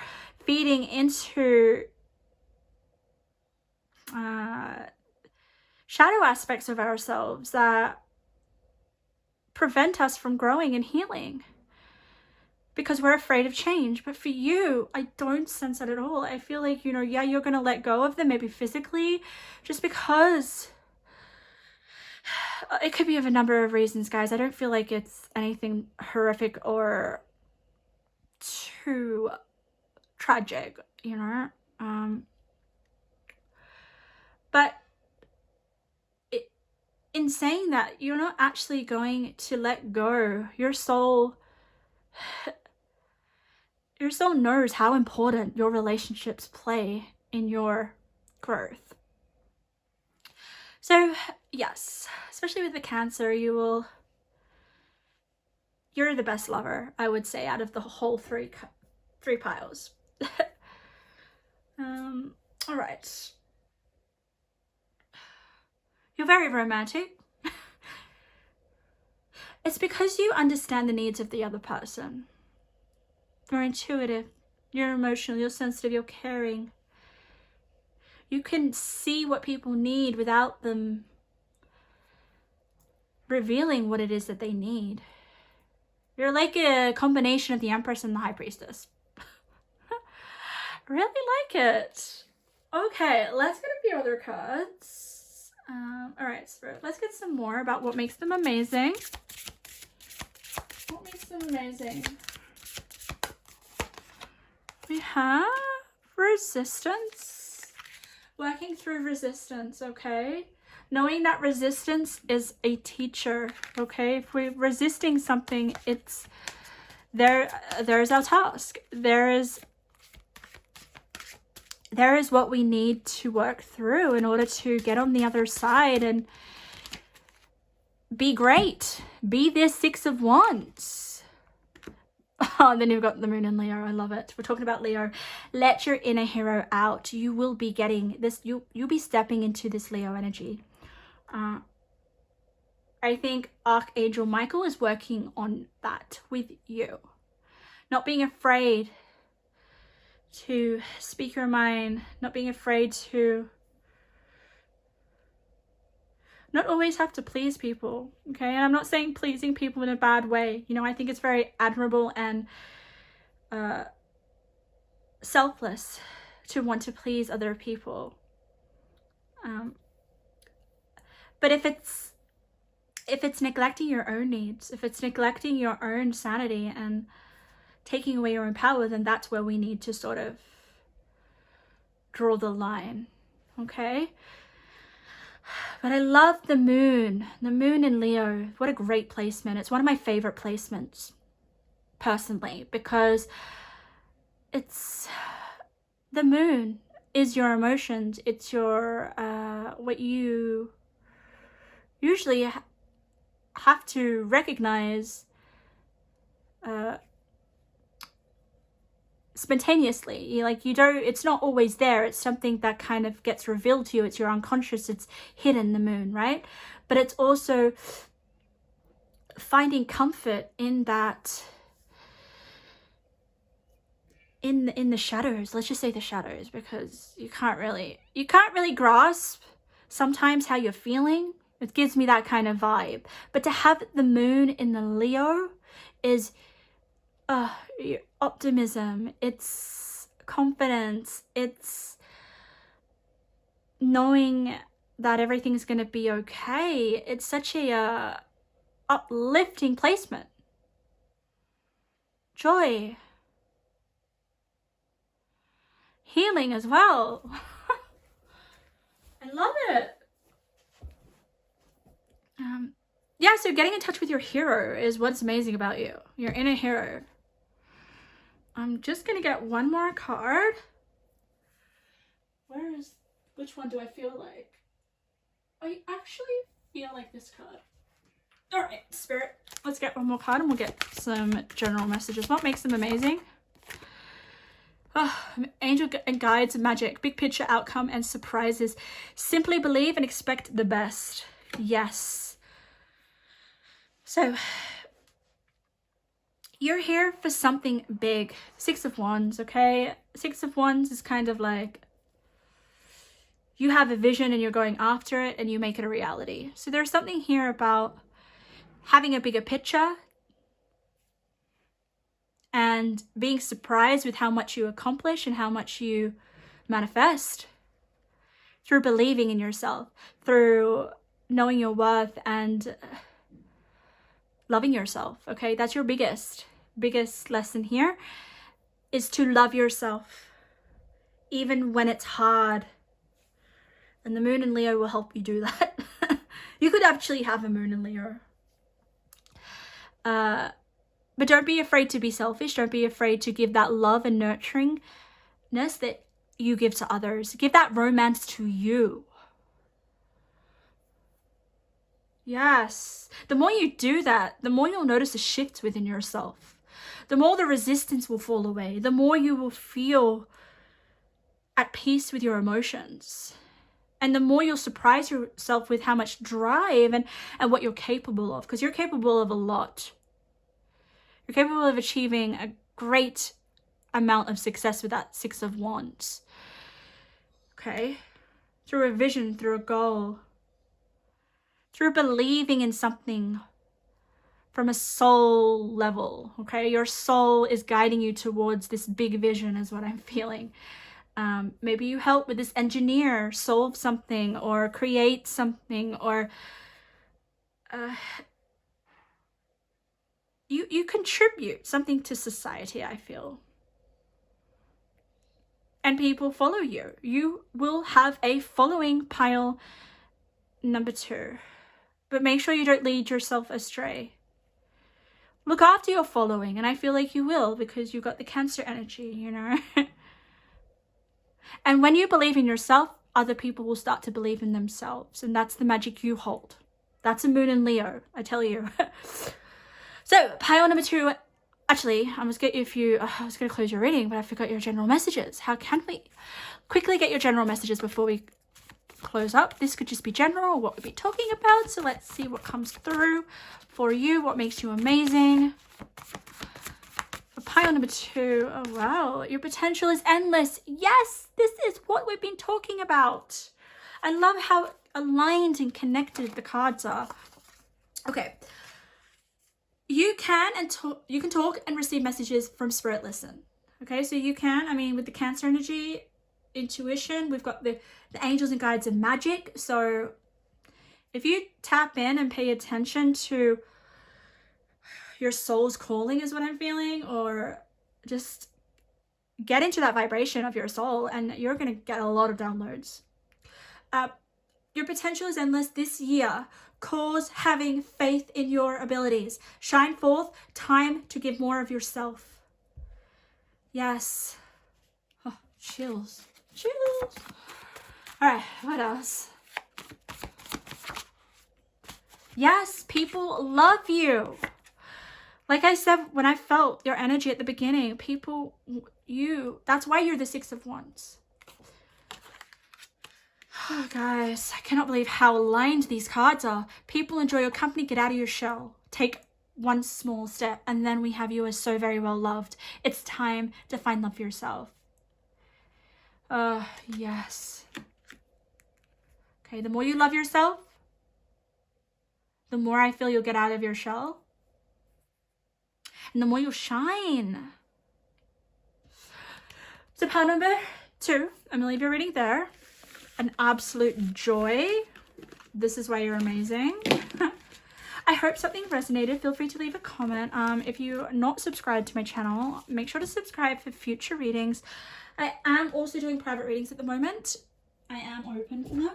feeding into shadow aspects of ourselves that prevent us from growing and healing because we're afraid of change. But for you, I don't sense that at all. I feel like, you know, yeah, you're going to let go of them, maybe physically, just because it could be of a number of reasons, guys. I don't feel like it's anything horrific or too tragic, you know. But saying that, you're not actually going to let go. Your soul knows how important your relationships play in your growth. So yes, especially with the Cancer, you're the best lover, I would say, out of the whole three piles. All right. You're very romantic. It's because you understand the needs of the other person. You're intuitive, you're emotional, you're sensitive, you're caring. You can see what people need without them revealing what it is that they need. You're like a combination of the Empress and the High Priestess. Really like it. Okay, let's get a few other cards. All right, Spirit, let's get some more about what makes them amazing. What makes them amazing? We have resistance. Working through resistance, okay? Knowing that resistance is a teacher, okay? If we're resisting something, it's there's our task. There is what we need to work through in order to get on the other side and be great. Be this Six of Wands. Oh, and then you've got the Moon in Leo. I love it. We're talking about Leo. Let your inner hero out. You will be getting this. You'll be stepping into this Leo energy. I think Archangel Michael is working on that with you. Not being afraid to speak your mind. Not being afraid to not always have to please people, okay? And I'm not saying pleasing people in a bad way. You know, I think it's very admirable and selfless to want to please other people. But if it's neglecting your own needs, if it's neglecting your own sanity and taking away your own power, then that's where we need to sort of draw the line, okay? But I love the moon in Leo. What a great placement. It's one of my favorite placements personally, because it's the moon is your emotions. It's your what you usually have to recognize spontaneously. You don't, it's not always there. It's something that kind of gets revealed to you. It's your unconscious. It's hidden, the moon, right? But it's also finding comfort in that, in the shadows. Let's just say the shadows, because you can't really grasp sometimes how you're feeling. It gives me that kind of vibe. But to have the moon in the Leo is optimism, it's confidence, it's knowing that everything's going to be okay. It's such a uplifting placement. Joy. Healing as well. I love it. Yeah, so getting in touch with your hero is what's amazing about you. Your inner hero. I'm just gonna get one more card. Which one do I feel like? I actually feel like this card. All right, Spirit, let's get one more card and we'll get some general messages. What makes them amazing? Angel and guides, magic, big picture, outcome, and surprises. Simply believe and expect the best. Yes. So you're here for something big. Six of Wands, okay? Six of Wands is kind of like you have a vision and you're going after it and you make it a reality. So there's something here about having a bigger picture and being surprised with how much you accomplish and how much you manifest through believing in yourself, through knowing your worth and loving yourself, okay? That's your biggest lesson here, is to love yourself even when it's hard. And the moon in Leo will help you do that. You could actually have a moon in Leo. But don't be afraid to be selfish. Don't be afraid to give that love and nurturingness that you give to others. Give that romance to you. Yes. The more you do that, the more you'll notice a shift within yourself. The more the resistance will fall away. The more you will feel at peace with your emotions. And the more you'll surprise yourself with how much drive and what you're capable of. Because you're capable of a lot. You're capable of achieving a great amount of success with that 6 of Wands. Okay? Through a vision, through a goal. Through believing in something from a soul level. Okay? Your soul is guiding you towards this big vision is what I'm feeling. Maybe you help with this engineer solve something or create something, or you contribute something to society, I feel. And people follow you. You will have a following, pile number 2. But make sure you don't lead yourself astray. Look after your following, and I feel like you will, because you got the Cancer energy, you know. And when you believe in yourself, other people will start to believe in themselves, and that's the magic you hold. That's a moon in Leo, I tell you. So, pile number 2. Actually, I was going to close your reading, but I forgot your general messages. How can we quickly get your general messages before we close up? This could just be general, what we'll be talking about. So let's see what comes through for you. What makes you amazing? For pile number 2. Oh, wow. Your potential is endless. Yes, this is what we've been talking about. I love how aligned and connected the cards are. Okay. You can talk and receive messages from Spirit. Listen. Okay, so you can, I mean, with the Cancer energy, intuition, we've got the angels and guides and magic. So if you tap in and pay attention to your soul's calling is what I'm feeling, or just get into that vibration of your soul, and you're going to get a lot of downloads. Your potential is endless this year. Cause having faith in your abilities. Shine forth. Time to give more of yourself. Yes. Oh, chills. Chills. All right, what else? Yes, people love you. Like I said, when I felt your energy at the beginning, people, that's why you're the 6 of Wands. Oh, guys, I cannot believe how aligned these cards are. People enjoy your company. Get out of your shell. Take one small step, and then we have you as so very well loved. It's time to find love for yourself. Yes. Okay, the more you love yourself, the more I feel you'll get out of your shell, and the more you'll shine. So pile number 2, I'm gonna leave your reading there. An absolute joy. This is why you're amazing. I hope something resonated. Feel free to leave a comment. If you're not subscribed to my channel, make sure to subscribe for future readings. I am also doing private readings at the moment. I am open for them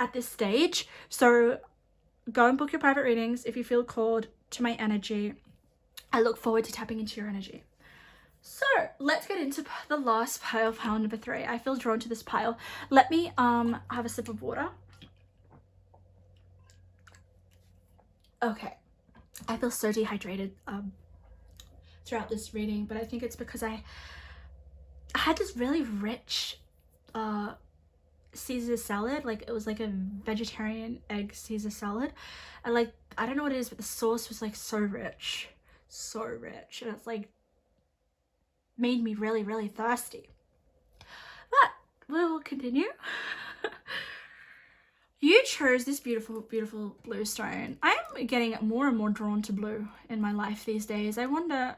at this stage. So go and book your private readings if you feel called to my energy. I look forward to tapping into your energy. So let's get into the last pile number 3. I feel drawn to this pile. Let me have a sip of water. Okay, I feel so dehydrated throughout this reading, but I think it's because I had this really rich Caesar salad. Like, it was like a vegetarian egg Caesar salad. And like, I don't know what it is, but the sauce was like so rich, and it's like made me really, really thirsty. But we will continue. You chose this beautiful, beautiful blue stone. I am getting more and more drawn to blue in my life these days. I wonder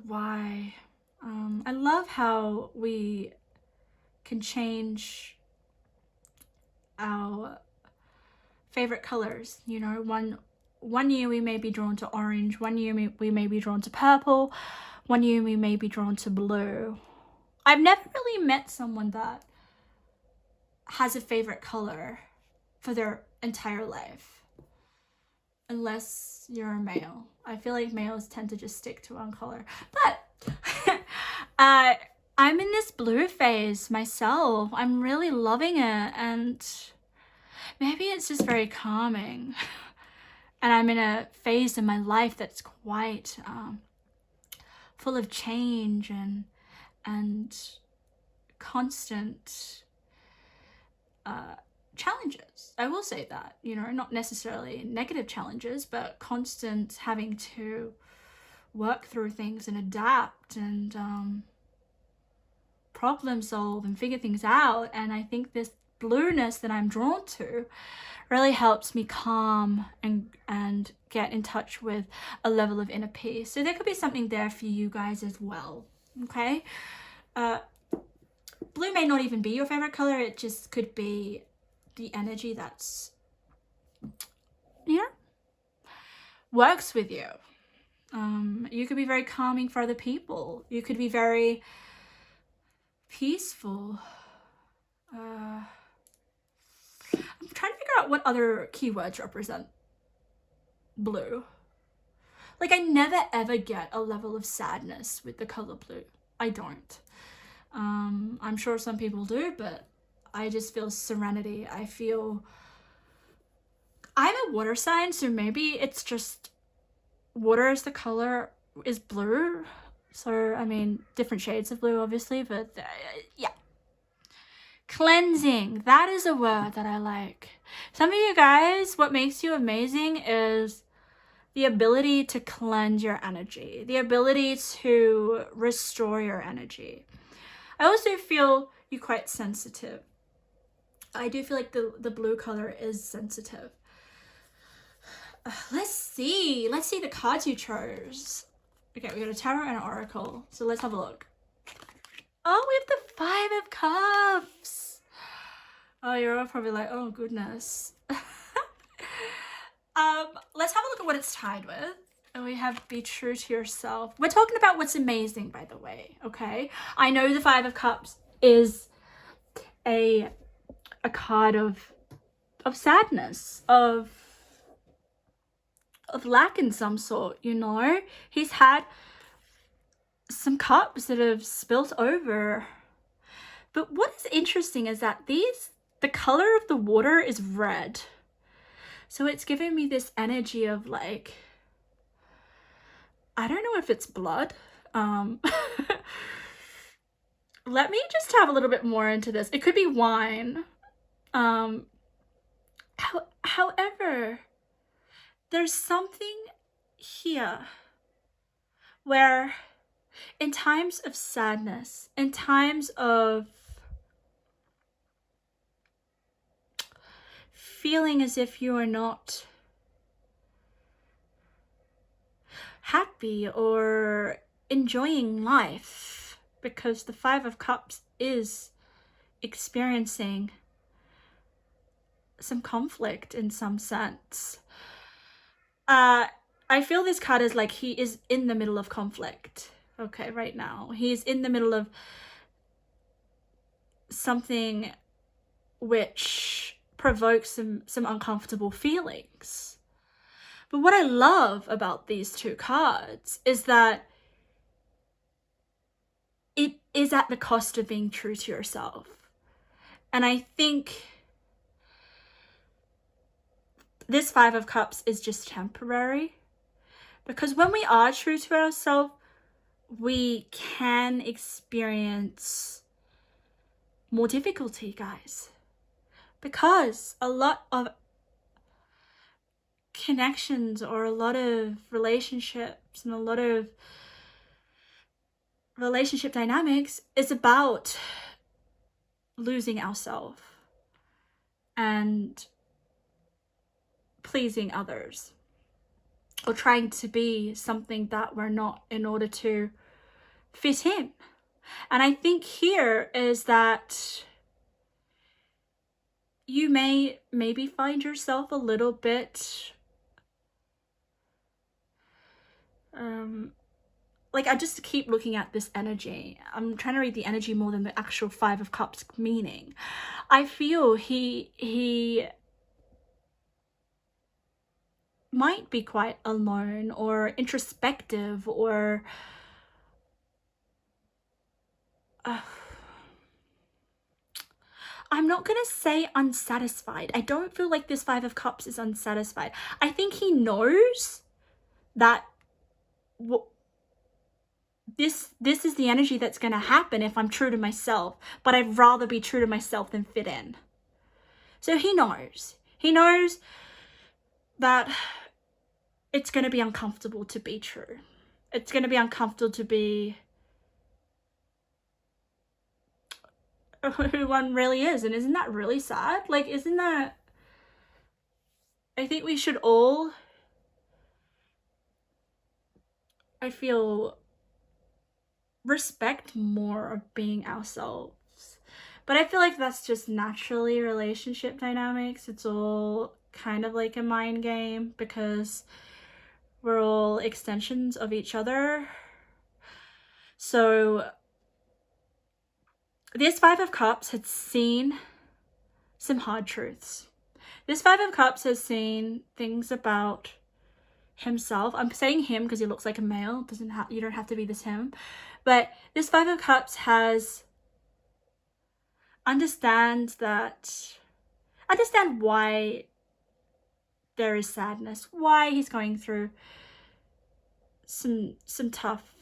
why. I love how we can change our favorite colors. You know, one year we may be drawn to orange, one year we may be drawn to purple, one year we may be drawn to blue. I've never really met someone that has a favorite color. for their entire life. Unless you're a male. I feel like males tend to just stick to one color. But I'm in this blue phase myself. I'm really loving it, and maybe it's just very calming. And I'm in a phase in my life that's quite full of change and constant challenges. I will say that, you know, not necessarily negative challenges, but constant having to work through things and adapt and problem solve and figure things out. And I think this blueness that I'm drawn to really helps me calm and get in touch with a level of inner peace. So there could be something there for you guys as well. Okay. Blue may not even be your favorite color. It just could be the energy that's, you know, works with you. You could be very calming for other people. You could be very peaceful. I'm trying to figure out what other keywords represent blue. Like, I never ever get a level of sadness with the color blue. I don't. I'm sure some people do, but I just feel serenity. I'm a water sign, so maybe it's just water as the color is blue. So, I mean, different shades of blue, obviously, but yeah. Cleansing. That is a word that I like. Some of you guys, what makes you amazing is the ability to cleanse your energy, the ability to restore your energy. I also feel you quite sensitive. I do feel like the blue color is sensitive. Let's see the cards you chose. Okay, we got a tarot and an oracle. So let's have a look. Oh, we have the 5 of Cups. Oh, you're all probably like, oh goodness. Let's have a look at what it's tied with. And we have be true to yourself. We're talking about what's amazing, by the way, okay? I know the 5 of Cups is a card of sadness, of lack in some sort, you know? He's had some cups that have spilt over. But what is interesting is that the color of the water is red. So it's giving me this energy of like, I don't know if it's blood. Let me just have a little bit more into this. It could be wine. However, there's something here where in times of sadness, in times of feeling as if you are not happy or enjoying life, because the 5 of Cups is experiencing some conflict in some sense. I feel this card is like he is in the middle of conflict. Okay, right now. He's in the middle of something which provokes some uncomfortable feelings. But what I love about these 2 cards is that it is at the cost of being true to yourself. And I think this 5 of Cups is just temporary. Because when we are true to ourselves, we can experience more difficulty, guys. Because a lot of connections or a lot of relationships and a lot of relationship dynamics is about losing ourselves and pleasing others, or trying to be something that we're not in order to fit in. And I think here is that you may maybe find yourself a little bit like, I just keep looking at this energy. I'm trying to read the energy more than the actual 5 of Cups meaning. I feel he might be quite alone or introspective or I'm not going to say unsatisfied. I don't feel like this Five of Cups is unsatisfied. I think he knows that this is the energy that's going to happen if I'm true to myself, but I'd rather be true to myself than fit in. So he knows. He knows that it's going to be uncomfortable to be true. It's going to be uncomfortable to be who one really is. And isn't that really sad? Like, isn't that... I think we should all... I feel... respect more of being ourselves. But I feel like that's just naturally relationship dynamics. It's all kind of like a mind game because we're all extensions of each other. So this Five of Cups had seen some hard truths. This Five of Cups has seen things about himself. I'm saying him because he looks like a male. You don't have to be this him. But this Five of Cups has understand why there is sadness, why he's going through some tough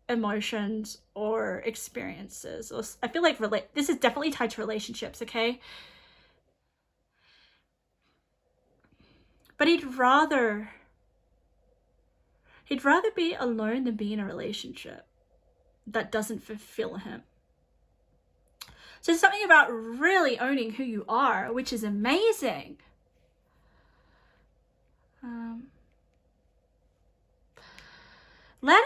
emotions or experiences. Or I feel like this is definitely tied to relationships, okay? But he'd rather be alone than be in a relationship that doesn't fulfill him. So there's something about really owning who you are, which is amazing.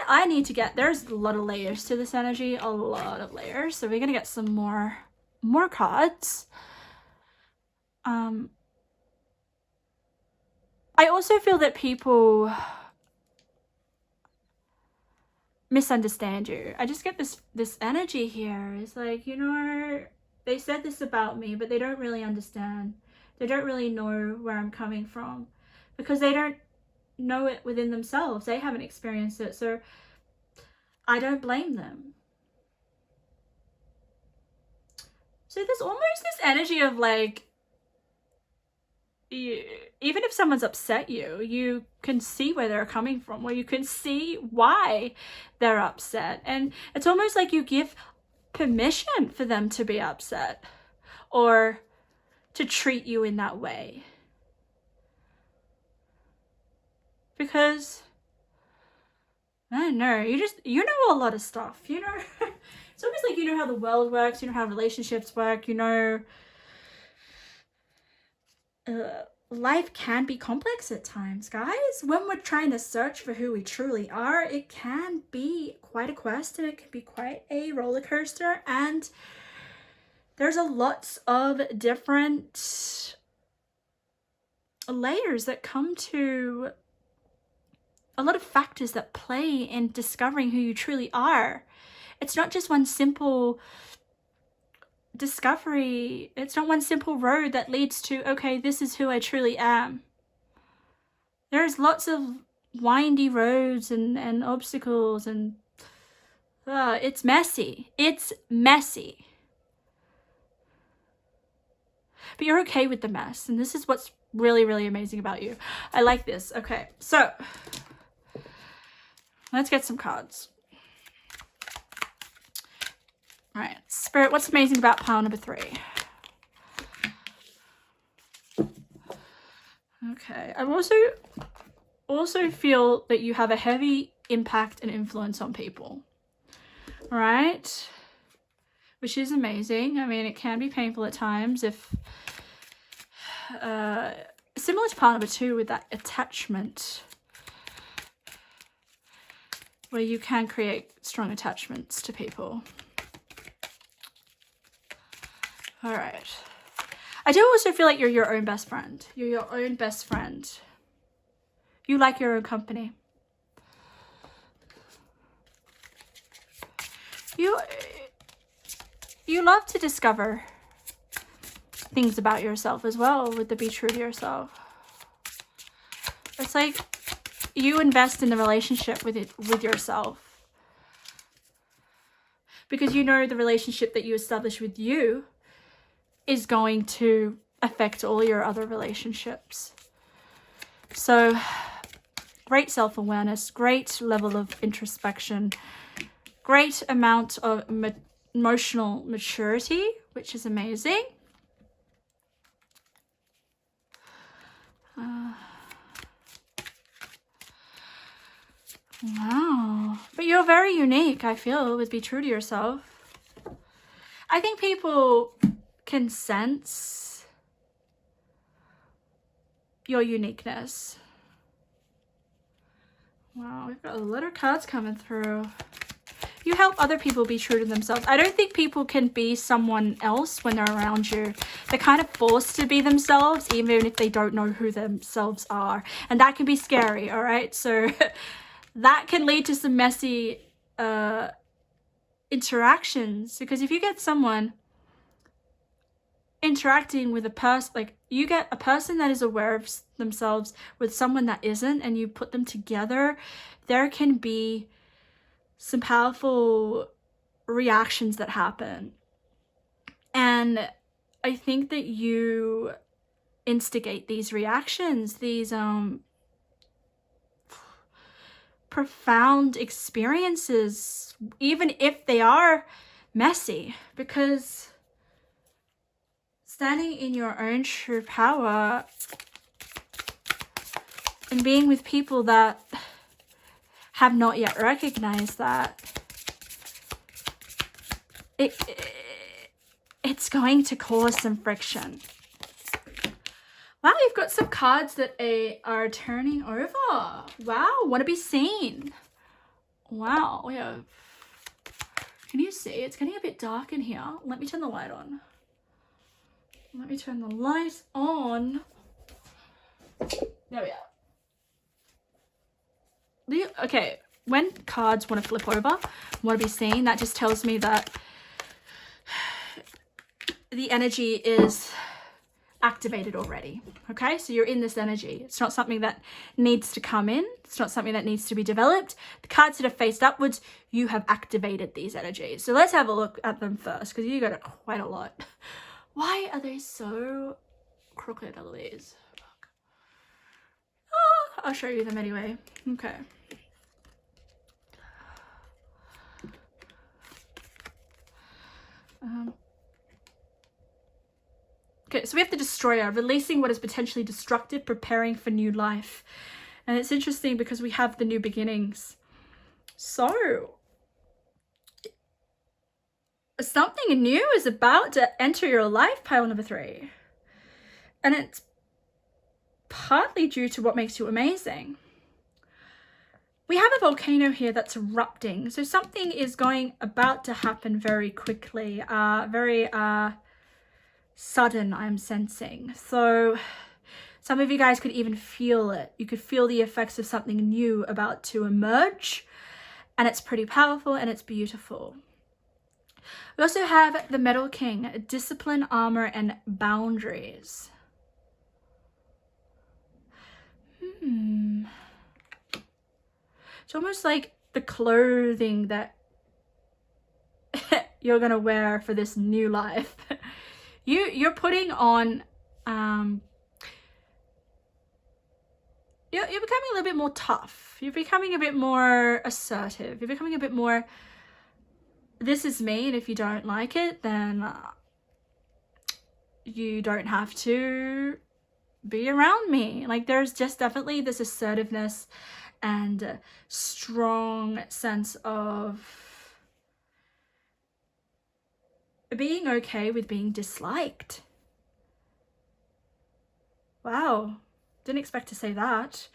I need to get, there's a lot of layers to this energy, a lot of layers. So we're going to get some more cards. I also feel that people misunderstand you. I just get this energy here. It's like, you know, they said this about me, but they don't really understand. They don't really know where I'm coming from because they don't know it within themselves. They haven't experienced it. So I don't blame them. So there's almost this energy of like, even if someone's upset you can see where they're coming from, or you can see why they're upset. And it's almost like you give permission for them to be upset or to treat you in that way. Because, I don't know, you know a lot of stuff, you know? It's almost like you know how the world works, you know how relationships work, you know... life can be complex at times, guys. When we're trying to search for who we truly are, it can be quite a quest and it can be quite a roller coaster, and there's a lots of different layers that come to a lot of factors that play in discovering who you truly are. It's not just one simple discovery. It's not one simple road that leads to, okay, this is who I truly am. There's lots of windy roads and obstacles, and it's messy. It's messy. But you're okay with the mess, and this is what's really, really amazing about you. I like this. Okay, so let's get some cards. All right, Spirit, what's amazing about pile number 3? Okay, I also feel that you have a heavy impact and influence on people. All right, which is amazing. I mean, it can be painful at times if, similar to pile number 2 with that attachment, where you can create strong attachments to people. All right. I do also feel like you're your own best friend. You're your own best friend. You like your own company. You love to discover things about yourself as well with the be true to yourself. It's like you invest in the relationship with yourself, because you know the relationship that you establish with you is going to affect all your other relationships. So great self-awareness, great level of introspection, great amount of emotional maturity, which is amazing. Wow. But you're very unique, I feel, would be true to yourself. I think people can sense your uniqueness. Wow, we've got a lot of cards coming through. You help other people be true to themselves. I don't think people can be someone else when they're around you. They're kind of forced to be themselves, even if they don't know who themselves are. And that can be scary, all right? So that can lead to some messy interactions, because if you get someone interacting with a person, like you get a person that is aware of themselves with someone that isn't, and you put them together, there can be some powerful reactions that happen. And I think that you instigate these reactions, these profound experiences, even if they are messy, because standing in your own true power and being with people that have not yet recognized that, it's going to cause some friction. Wow, you've got some cards that are turning over. Wow, want to be seen. Wow, we have... Can you see? It's getting a bit dark in here. Let me turn the light on. Let me turn the light on. There we are. Okay, when cards want to flip over, want to be seen, that just tells me that the energy is activated already. Okay, so you're in this energy. It's not something that needs to come in. It's not something that needs to be developed. The cards that are faced upwards, you have activated these energies. So let's have a look at them first, because you got quite a lot. Why are they so crooked, Eloise? Oh, I'll show you them anyway. Okay. Okay, so we have the Destroyer, releasing what is potentially destructive, preparing for new life. And it's interesting because we have the new beginnings. So, something new is about to enter your life, pile number 3. And it's partly due to what makes you amazing. We have a volcano here that's erupting. So something is about to happen very quickly, very sudden, I'm sensing. So some of you guys could even feel it. You could feel the effects of something new about to emerge, and it's pretty powerful and it's beautiful. We also have the Metal King, discipline, armor, and boundaries. It's almost like the clothing that you're gonna wear for this new life. You're putting on, you're becoming a little bit more tough. You're becoming a bit more assertive. You're becoming a bit more, this is me, and if you don't like it, then you don't have to be around me. Like, there's just definitely this assertiveness and a strong sense of being okay with being disliked. Wow, didn't expect to say that.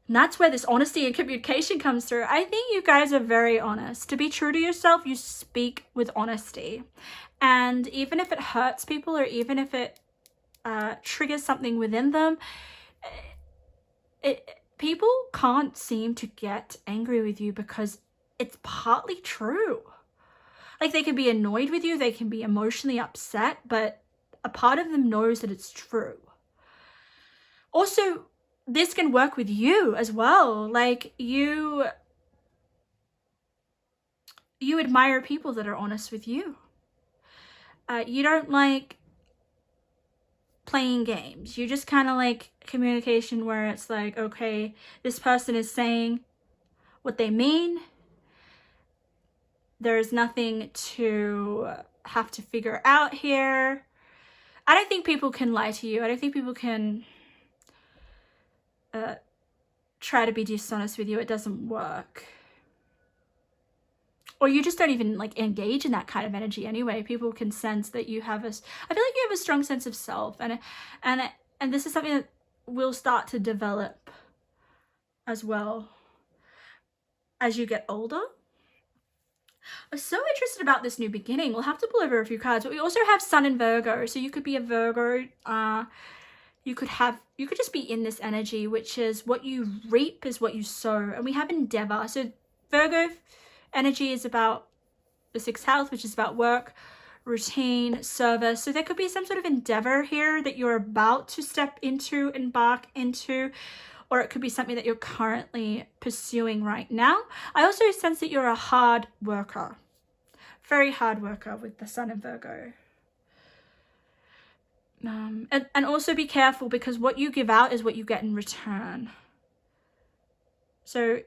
And that's where this honesty and communication comes through. I think you guys are very honest. To be true to yourself, you speak with honesty. And even if it hurts people, or even if it triggers something within them, people can't seem to get angry with you because it's partly true. Like, they can be annoyed with you, they can be emotionally upset, but a part of them knows that it's true. Also, this can work with you as well. Like you admire people that are honest with you. You don't like playing games. You just kind of like communication where it's like, okay, this person is saying what they mean. There's nothing to have to figure out here. I don't think people can lie to you. I don't think people can try to be dishonest with you. It doesn't work. Or you just don't even like engage in that kind of energy anyway. People can sense that you have I feel like you have a strong sense of self, and this is something that will start to develop as well as you get older. I'm so interested about this new beginning. We'll have to pull over a few cards, but we also have Sun in Virgo, so you could be a Virgo. You could just be in this energy, which is what you reap is what you sow, and we have Endeavor. So Virgo energy is about the sixth house, which is about work, routine, service. So there could be some sort of endeavor here that you're about to step into, embark into, or it could be something that you're currently pursuing right now. I also sense that you're a hard worker, very hard worker with the Sun in Virgo. And also be careful, because what you give out is what you get in return. So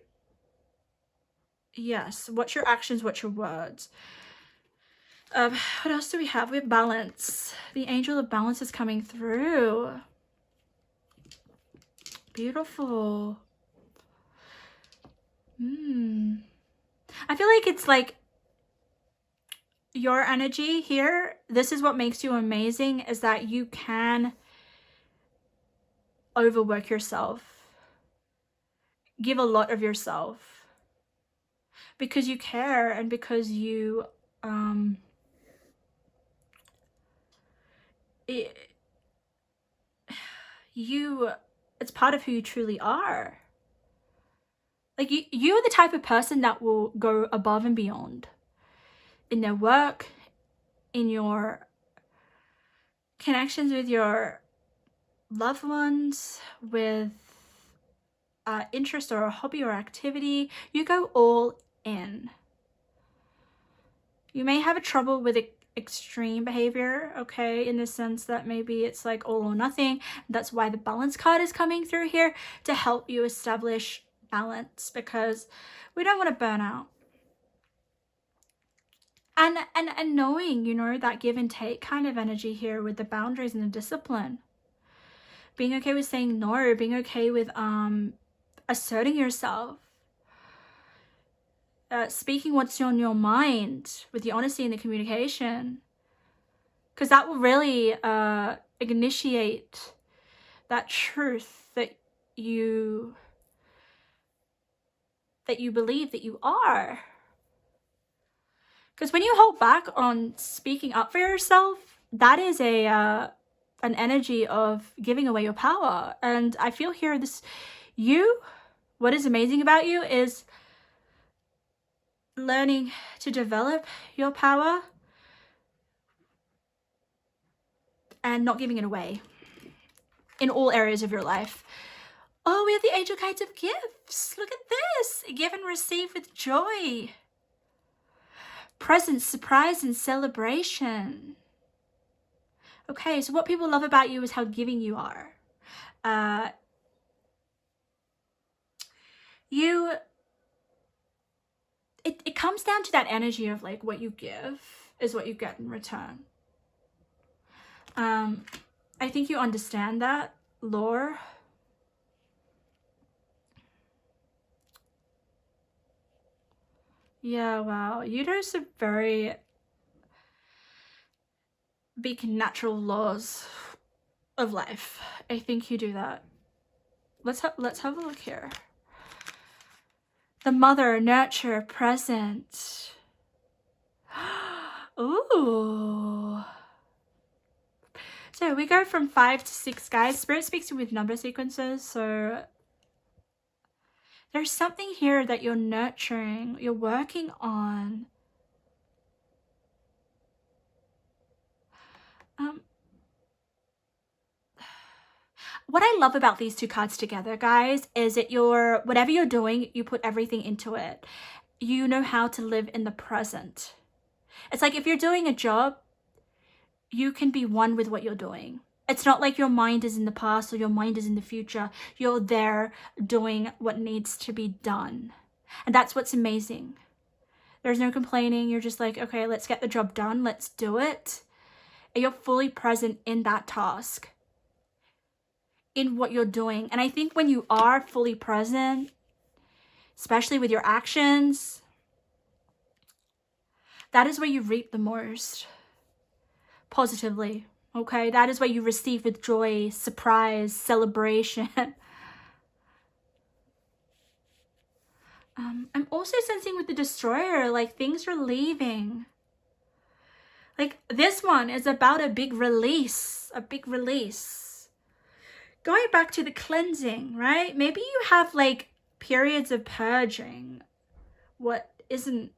yes, what's your actions, what's your words? What else do we have? We have Balance. The angel of balance is coming through. Beautiful. I feel like it's like your energy here, this is what makes you amazing, is that you can overwork yourself, give a lot of yourself, because you care and because you it's part of who you truly are. Like you are the type of person that will go above and beyond in their work, in your connections with your loved ones, with interest or a hobby or activity. You go all in. You may have a trouble with extreme behavior, okay, in the sense that maybe it's like all or nothing. That's why the Balance card is coming through here, to help you establish balance, because we don't want to burn out. And knowing, you know, that give and take kind of energy here with the boundaries and the discipline. Being okay with saying no, being okay with asserting yourself. Speaking what's on your mind with the honesty and the communication, because that will really initiate that truth that you believe that you are. Because when you hold back on speaking up for yourself, that is an energy of giving away your power. And I feel here what is amazing about you is learning to develop your power and not giving it away in all areas of your life. Oh, we have the Angel Guides of Gifts. Look at this. Give and receive with joy. Present, surprise, and celebration. Okay, so what people love about you is how giving you are. It comes down to that energy of like what you give is what you get in return. I think you understand that lore. Yeah, wow. You know some very big natural laws of life. I think you do that. Let's have a look here. The mother, nurture, present. Ooh. So we go from 5 to 6, guys. Spirit speaks to me with number sequences, so there's something here that you're nurturing, you're working on. what I love about these two cards together, guys, is that whatever you're doing, you put everything into it. You know how to live in the present. It's like if you're doing a job, you can be one with what you're doing. It's not like your mind is in the past or your mind is in the future. You're there doing what needs to be done. And that's what's amazing. There's no complaining. You're just like, okay, let's get the job done. Let's do it. And you're fully present in that task, in what you're doing. And I think when you are fully present, especially with your actions, that is where you reap the most positively. Okay, that is where you receive with joy, surprise, celebration. I'm also sensing with the Destroyer, like things are leaving. Like this one is about a big release, Going back to the cleansing, right? Maybe you have like periods of purging what isn't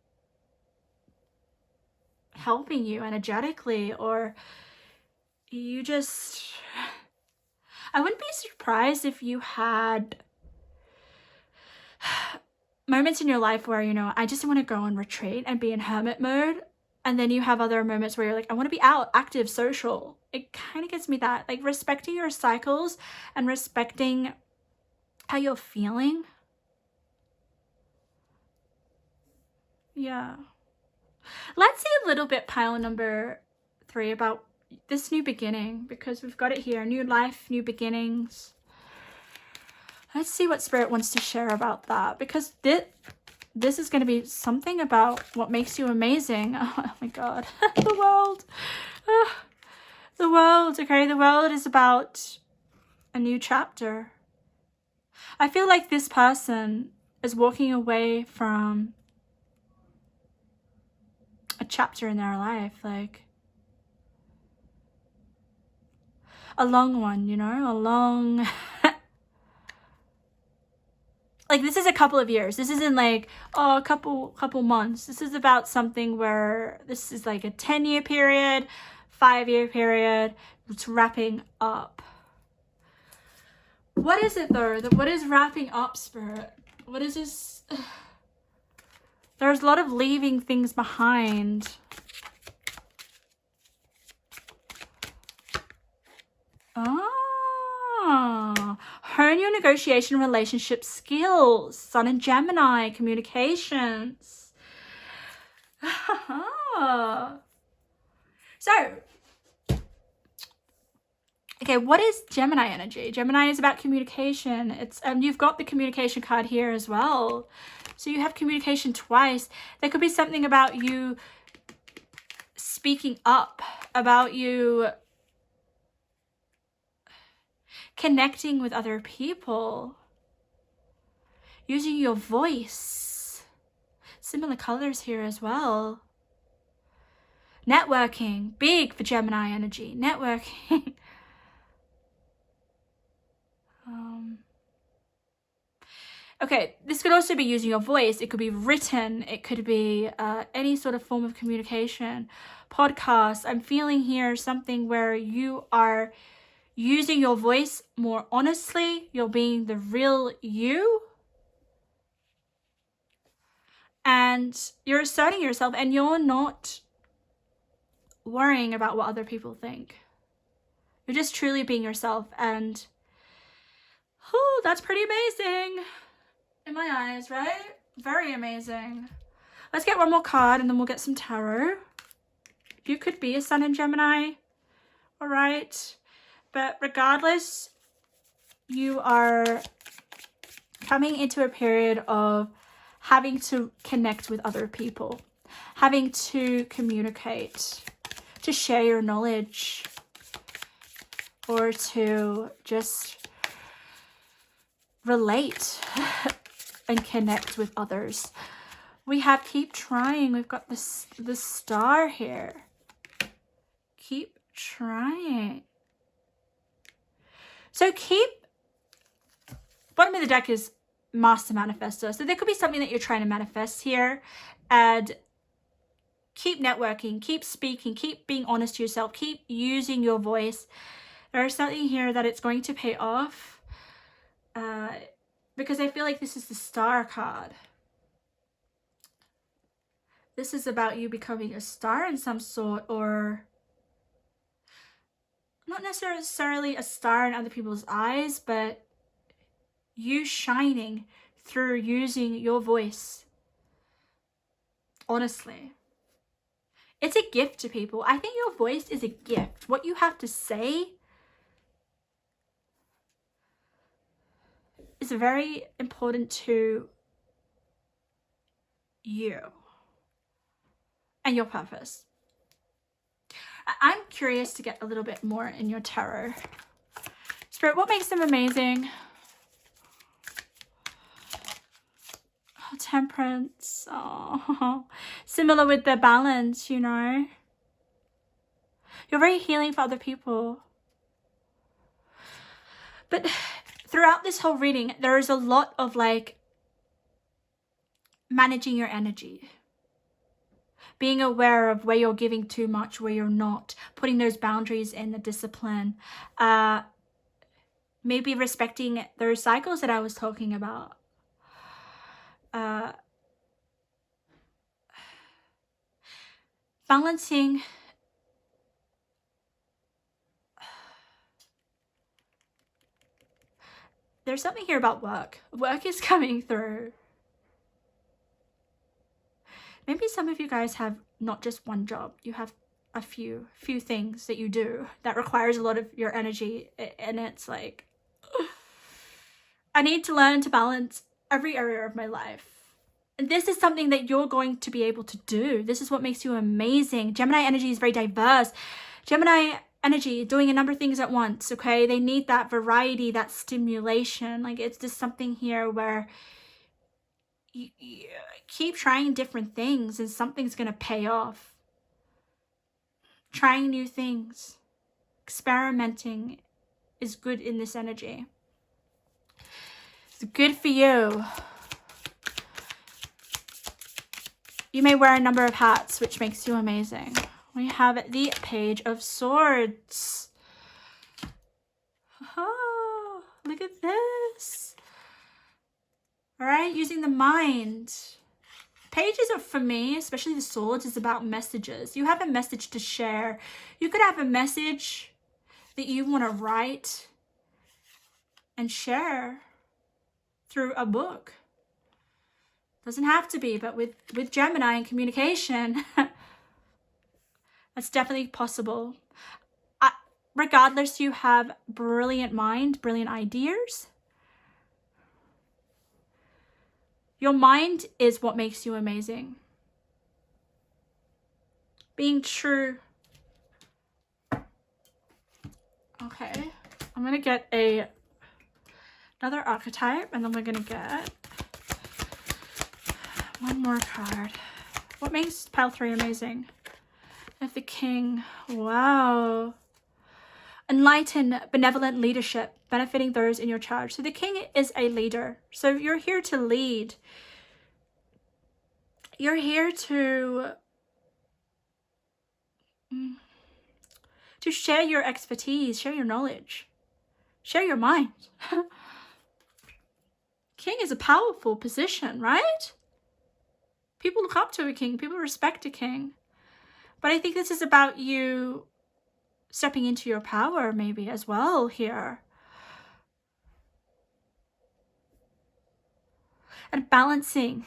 helping you energetically, or you just, I wouldn't be surprised if you had moments in your life where, you know, I just want to go on retreat and be in hermit mode. And then you have other moments where you're like, I want to be out, active, social. It kind of gives me that, like respecting your cycles and respecting how you're feeling. Yeah. Let's see a little bit pile number 3 about this new beginning, because we've got it here. New life, new beginnings. Let's see what Spirit wants to share about that, because this is going to be something about what makes you amazing. Oh my God. The world. The world, okay? The world is about a new chapter. I feel like this person is walking away from a chapter in their life, like a long one, you know, a long... like this is a couple of years. This isn't like, oh, a couple months. This is about something where this is like a 10-year period, 5-year period. It's wrapping up. What is it though? What is wrapping up, Spirit? What is this? There's a lot of leaving things behind. Hone your negotiation relationship skills. Sun and Gemini, communications. So, okay, what is Gemini energy? Gemini is about communication. It's you've got the communication card here as well. So you have communication twice. There could be something about you speaking up, about you connecting with other people, using your voice. Similar colors here as well. Networking, big for Gemini energy, networking. Okay, this could also be using your voice. It could be written. It could be any sort of form of communication. Podcast. I'm feeling here something where you are using your voice more honestly. You're being the real you. And you're asserting yourself, and you're not worrying about what other people think. You're just truly being yourself, and that's pretty amazing in my eyes, right? Very amazing. Let's get one more card and then we'll get some tarot. You could be a Sun in Gemini, all right? But regardless, you are coming into a period of having to connect with other people, having to communicate, to share your knowledge, or to just relate and connect with others. We have keep trying. We've got the star here. Keep trying. So bottom of the deck is Master Manifestor. So there could be something that you're trying to manifest here, and keep networking, keep speaking, keep being honest to yourself, keep using your voice, There is something here that it's going to pay off. Because I feel like this is the Star card. This is about you becoming a star in some sort, or not necessarily a star in other people's eyes, but you shining through using your voice. Honestly, it's a gift to people. I think your voice is a gift. What you have to say is very important to you and your purpose. I'm curious to get a little bit more in your tarot. Spirit, what makes them amazing? Oh, Temperance. Oh, similar with the Balance, you know. You're very healing for other people. But throughout this whole reading, there is a lot of like managing your energy. Being aware of where you're giving too much, where you're not. Putting those boundaries in, the discipline. Maybe respecting those cycles that I was talking about. Balancing there's something here about work. Work is coming through. Maybe some of you guys have not just one job. You have a few things that you do that requires a lot of your energy. And it's like, I need to learn to balance every area of my life. And this is something that you're going to be able to do. This is what makes you amazing. Gemini energy is very diverse. Gemini energy doing a number of things at once, okay? They need that variety, that stimulation. Like, it's just something here where you keep trying different things and something's going to pay off. Trying new things, experimenting is good in this energy. It's good for you. You may wear a number of hats, which makes you amazing. We have the Page of Swords. Oh, look at this. All right, using the mind. Pages are, for me, especially the swords, is about messages. You have a message to share. You could have a message that you want to write and share through a book. Doesn't have to be, but with Gemini and communication, that's definitely possible. Regardless, you have brilliant mind, brilliant ideas. Your mind is what makes you amazing. Being true. Okay, I'm gonna get another archetype, and then we're gonna get one more card. What makes pile 3 amazing? Of the King. Wow. Enlighten, benevolent leadership, benefiting those in your charge. So the King is a leader. So you're here to lead. You're here to share your expertise, share your knowledge, share your mind. King is a powerful position, right? People look up to a king. People respect a king. But I think this is about you stepping into your power maybe as well here. And balancing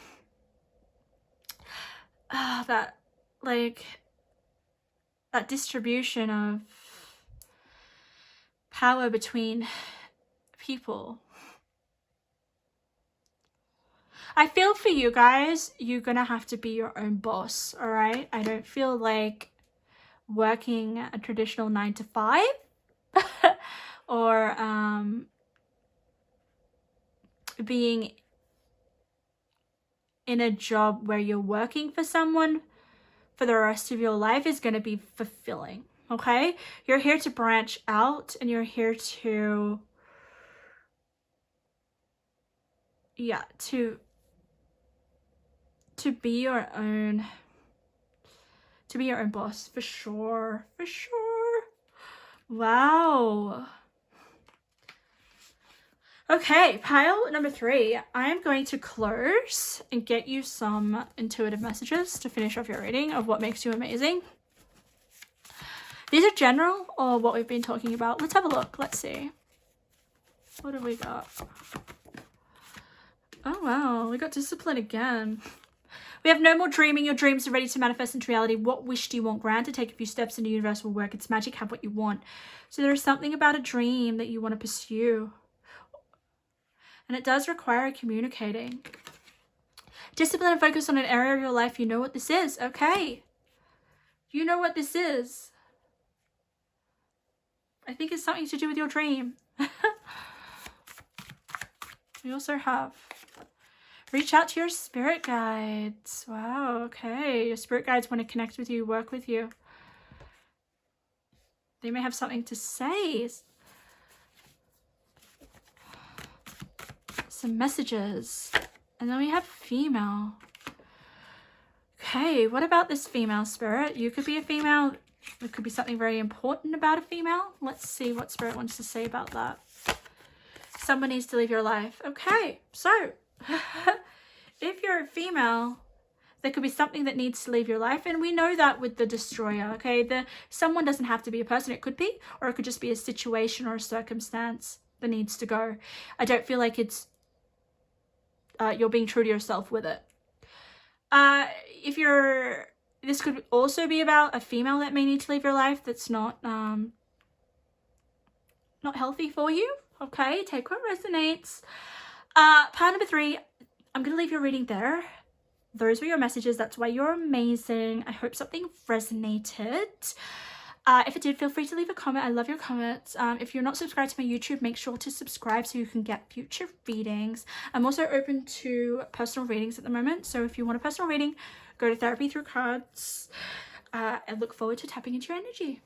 that distribution of power between people. I feel for you guys, you're gonna have to be your own boss, all right? I don't feel like working a traditional 9 to 5 or being in a job where you're working for someone for the rest of your life is going to be fulfilling, okay? You're here to branch out, and you're here to be your own boss, for sure. Wow. Okay, pile number 3. I am going to close and get you some intuitive messages to finish off your reading of what makes you amazing. These are general or what we've been talking about. Let's have a look. Let's see. What have we got? Oh, wow. We got discipline again. We have no more dreaming. Your dreams are ready to manifest into reality. What wish do you want granted? Take a few steps and the universe will work. It's magic. Have what you want. So there's something about a dream that you want to pursue. And it does require communicating. Discipline and focus on an area of your life. You know what this is. Okay. You know what this is. I think it's something to do with your dream. We also have reach out to your spirit guides. Wow, okay. Your spirit guides want to connect with you, work with you. They may have something to say. Some messages. And then we have female. Okay, what about this female spirit? You could be a female. There could be something very important about a female. Let's see what spirit wants to say about that. Someone needs to leave your life. Okay, so if you're a female, there could be something that needs to leave your life. And we know that with the destroyer, okay? Someone doesn't have to be a person. It could be, or it could just be a situation or a circumstance that needs to go. I don't feel like it's you're being true to yourself with it. This could also be about a female that may need to leave your life that's not healthy for you. Okay, take what resonates. Part number 3, I'm going to leave your reading there. Those were your messages. That's why you're amazing. I hope something resonated. If it did, feel free to leave a comment. I love your comments. If you're not subscribed to my YouTube, make sure to subscribe so you can get future readings. I'm also open to personal readings at the moment. So if you want a personal reading, go to Therapy Through Cards. I look forward to tapping into your energy.